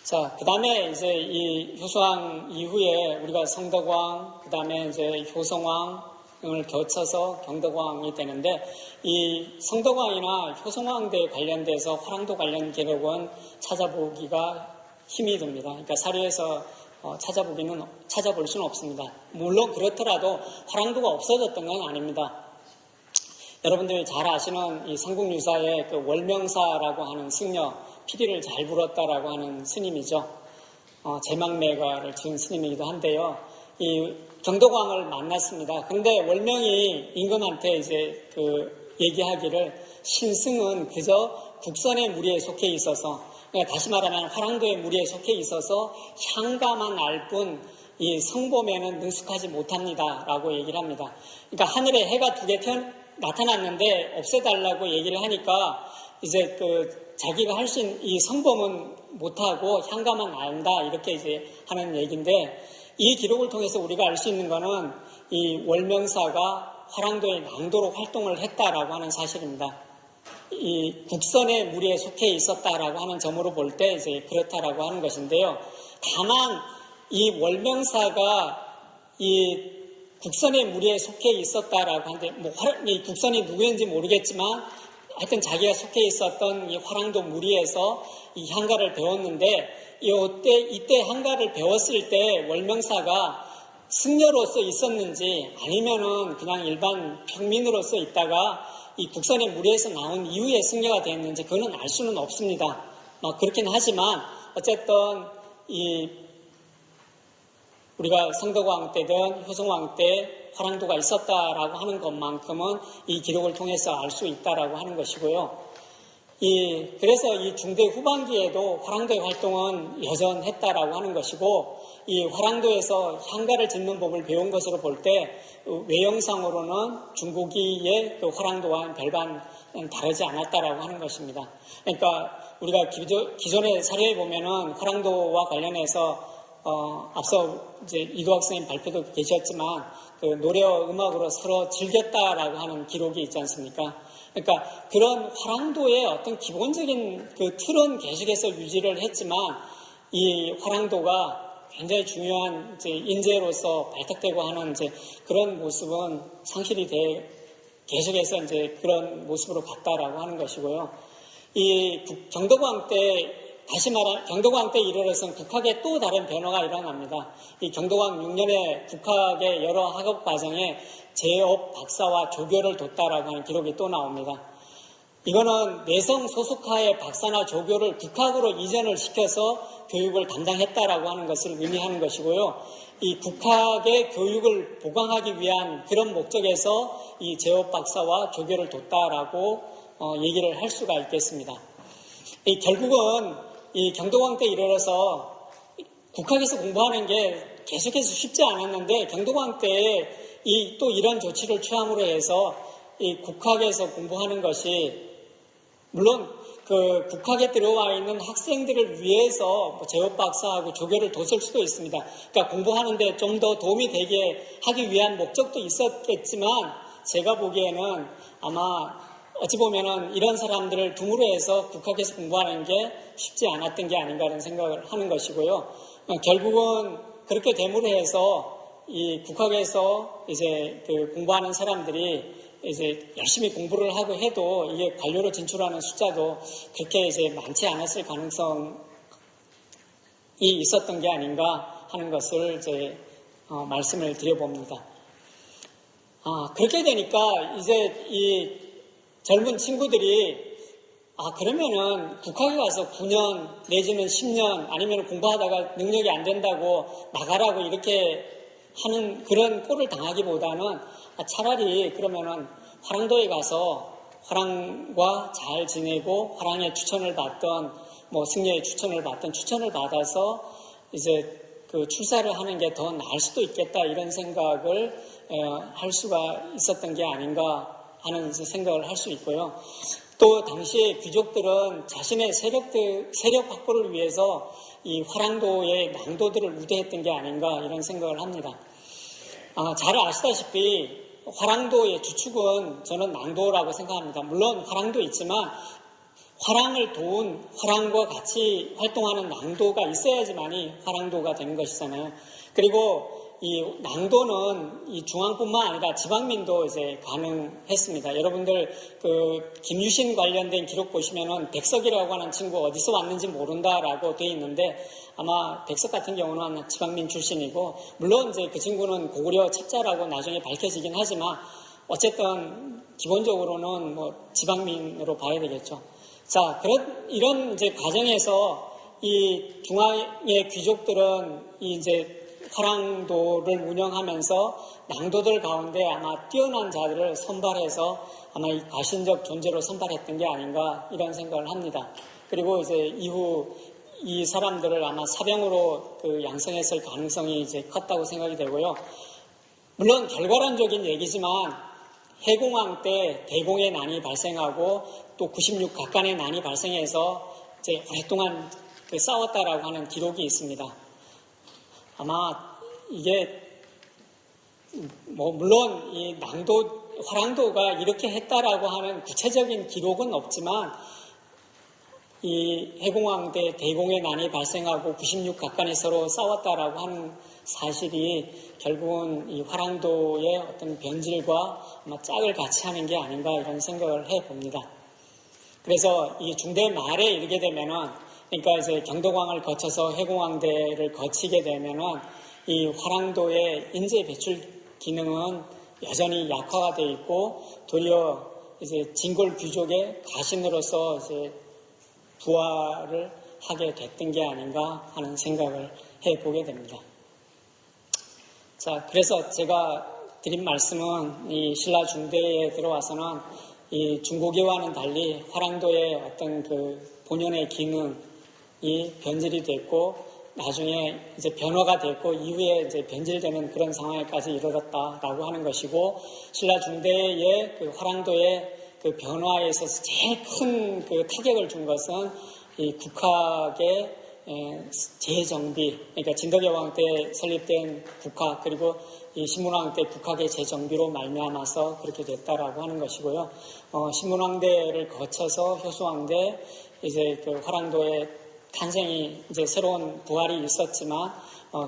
자, 그 다음에 이제 이 효소왕 이후에 우리가 성덕왕, 그 다음에 이제 효성왕을 거쳐서 경덕왕이 되는데 이 성덕왕이나 효성왕대에 관련돼서 화랑도 관련 기록은 찾아보기가 힘이 듭니다. 그러니까 사료에서 찾아볼 수는 없습니다. 물론 그렇더라도 화랑도가 없어졌던 건 아닙니다. 여러분들이 잘 아시는 이 삼국유사의 그 월명사라고 하는 승려, 피리를 잘 불었다라고 하는 스님이죠. 제망매가를 지은 스님이기도 한데요. 이 경덕왕을 만났습니다. 근데 월명이 임금한테 이제 그 얘기하기를 신승은 그저 국선의 무리에 속해 있어서, 그러니까 다시 말하면 화랑도의 무리에 속해 있어서 향가만 알 뿐 이 성범에는 능숙하지 못합니다라고 얘기를 합니다. 그러니까 하늘에 해가 두 개 나타났는데 없애달라고 얘기를 하니까 이제 그 자기가 할 수 있는 이 성범은 못하고 향가만 안다 이렇게 이제 하는 얘기인데 이 기록을 통해서 우리가 알 수 있는 거는 이 월명사가 화랑도의 낭도로 활동을 했다라고 하는 사실입니다. 이 국선의 무리에 속해 있었다라고 하는 점으로 볼 때 이제 그렇다라고 하는 것인데요. 다만 이 월명사가 이 국선의 무리에 속해 있었다라고 하는데 이 국선이 누구인지 모르겠지만 하여튼 자기가 속해 있었던 이 화랑도 무리에서 이 향가를 배웠는데 이때 향가를 배웠을 때 월명사가 승려로서 있었는지 아니면은 그냥 일반 평민으로서 있다가 이 국선의 무리에서 나온 이후에 승려가 됐는지 그거는 알 수는 없습니다. 그렇긴 하지만 어쨌든 우리가 성덕왕 때든 효성왕 때 화랑도가 있었다라고 하는 것만큼은 이 기록을 통해서 알 수 있다라고 하는 것이고요. 그래서 이 중대 후반기에도 화랑도의 활동은 여전했다라고 하는 것이고, 이 화랑도에서 향가를 짓는 법을 배운 것으로 볼 때 외형상으로는 중국의 그 화랑도와 별반 다르지 않았다라고 하는 것입니다. 그러니까 우리가 기존의 사례에 보면은 화랑도와 관련해서 앞서 이제 이도학 선생님 발표도 계셨지만 그 노래와 음악으로 서로 즐겼다라고 하는 기록이 있지 않습니까? 그러니까 그런 화랑도의 어떤 기본적인 그 틀은 계속해서 유지를 했지만 이 화랑도가 굉장히 중요한 이제 인재로서 발탁되고 하는 이제 그런 모습은 상실이 계속해서 이제 그런 모습으로 갔다라고 하는 것이고요. 이 경덕왕 때 다시 말하면 경덕왕 때 이르러서는 국학에 또 다른 변화가 일어납니다. 이 경덕왕 6년에 국학의 여러 학업 과정에 제업 박사와 조교를 뒀다라고 하는 기록이 또 나옵니다. 이거는 내성 소속하의 박사나 조교를 국학으로 이전을 시켜서 교육을 담당했다라고 하는 것을 의미하는 것이고요. 이 국학의 교육을 보강하기 위한 그런 목적에서 이 제업 박사와 조교를 뒀다라고 얘기를 할 수가 있겠습니다. 결국은 이 경덕왕 때 이르러서 국학에서 공부하는 게 계속해서 쉽지 않았는데 경덕왕 때 또 이런 조치를 취함으로 해서 이 국학에서 공부하는 것이 물론 그 국학에 들어와 있는 학생들을 위해서 제업 박사하고 조교를 뒀을 수도 있습니다. 그러니까 공부하는데 좀 더 도움이 되게 하기 위한 목적도 있었겠지만 제가 보기에는 아마 어찌 보면은 이런 사람들을 둠으로 해서 국학에서 공부하는 게 쉽지 않았던 게 아닌가라는 생각을 하는 것이고요. 결국은 그렇게 됨으로 해서 이 국학에서 이제 그 공부하는 사람들이 이제 열심히 공부를 하고 해도 이게 관료로 진출하는 숫자도 그렇게 이제 많지 않았을 가능성이 있었던 게 아닌가 하는 것을 이제 말씀을 드려봅니다. 그렇게 되니까 이제 이 젊은 친구들이 그러면은 국학에 가서 9년 내지는 10년 아니면 공부하다가 능력이 안 된다고 나가라고 이렇게 하는 그런 꼴을 당하기보다는 차라리 그러면은 화랑도에 가서 화랑과 잘 지내고 화랑의 추천을 받던 뭐 승려의 추천을 받던 추천을 받아서 이제 그 출사를 하는 게 더 나을 수도 있겠다 이런 생각을 할 수가 있었던 게 아닌가 하는 생각을 할 수 있고요. 또 당시에 귀족들은 자신의 세력 확보를 위해서 이 화랑도의 낭도들을 우대했던 게 아닌가 이런 생각을 합니다. 잘 아시다시피 화랑도의 주축은 저는 낭도라고 생각합니다. 물론 화랑도 있지만 화랑을 도운 화랑과 같이 활동하는 낭도가 있어야지만이 화랑도가 되는 것이잖아요. 그리고 이 낭도는 이 중앙뿐만 아니라 지방민도 이제 가능했습니다. 여러분들 그 김유신 관련된 기록 보시면은 백석이라고 하는 친구 어디서 왔는지 모른다라고 돼 있는데 아마 백석 같은 경우는 지방민 출신이고 물론 이제 그 친구는 고구려 첩자라고 나중에 밝혀지긴 하지만 어쨌든 기본적으로는 뭐 지방민으로 봐야 되겠죠. 자, 이런 이제 과정에서 이 중앙의 귀족들은 이제 화랑도를 운영하면서 낭도들 가운데 아마 뛰어난 자들을 선발해서 아마 이 가신적 존재로 선발했던 게 아닌가 이런 생각을 합니다. 그리고 이제 이후 이 사람들을 아마 사병으로 그 양성했을 가능성이 이제 컸다고 생각이 되고요. 물론 결과론적인 얘기지만 해공황 때 대공의 난이 발생하고 또 96각간의 난이 발생해서 이제 오랫동안 싸웠다라고 하는 기록이 있습니다. 아마 이게 뭐 물론 이 화랑도가 이렇게 했다라고 하는 구체적인 기록은 없지만 이 해공황 때 대공의 난이 발생하고 96각간이 서로 싸웠다라고 하는 사실이 결국은 이 화랑도의 어떤 변질과 아마 짝을 같이 하는 게 아닌가 이런 생각을 해봅니다. 그래서 이 중대 말에 이르게 되면은 그러니까 이제 경덕왕을 거쳐서 해공황대를 거치게 되면은 이 화랑도의 인재 배출 기능은 여전히 약화가 되어 있고 도리어 이제 진골 귀족의 가신으로서 이제 부활을 하게 됐던 게 아닌가 하는 생각을 해보게 됩니다. 자, 그래서 제가 드린 말씀은 이 신라 중대에 들어와서는 이 중고기와는 달리 화랑도의 어떤 그 본연의 기능이 변질이 됐고 나중에 이제 변화가 됐고 이후에 이제 변질되는 그런 상황에까지 이르렀다라고 하는 것이고 신라 중대의 그 화랑도의 그 변화에 있어서 제일 큰 그 타격을 준 것은 이 국학의 재정비, 그러니까 진덕여왕 때 설립된 국학 그리고 이 신문왕 때 국학의 재정비로 말미암아서 그렇게 됐다라고 하는 것이고요. 신문왕대를 거쳐서 효수왕대 이제 그 화랑도의 탄생이 이제 새로운 부활이 있었지만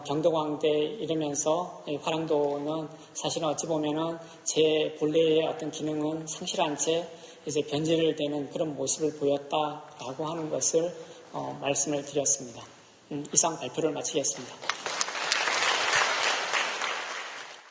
경덕왕대 이르면서 화랑도는 사실은 어찌 보면은 제 본래의 어떤 기능은 상실한 채 이제 변질되는 그런 모습을 보였다라고 하는 것을 말씀을 드렸습니다. 이상 발표를 마치겠습니다.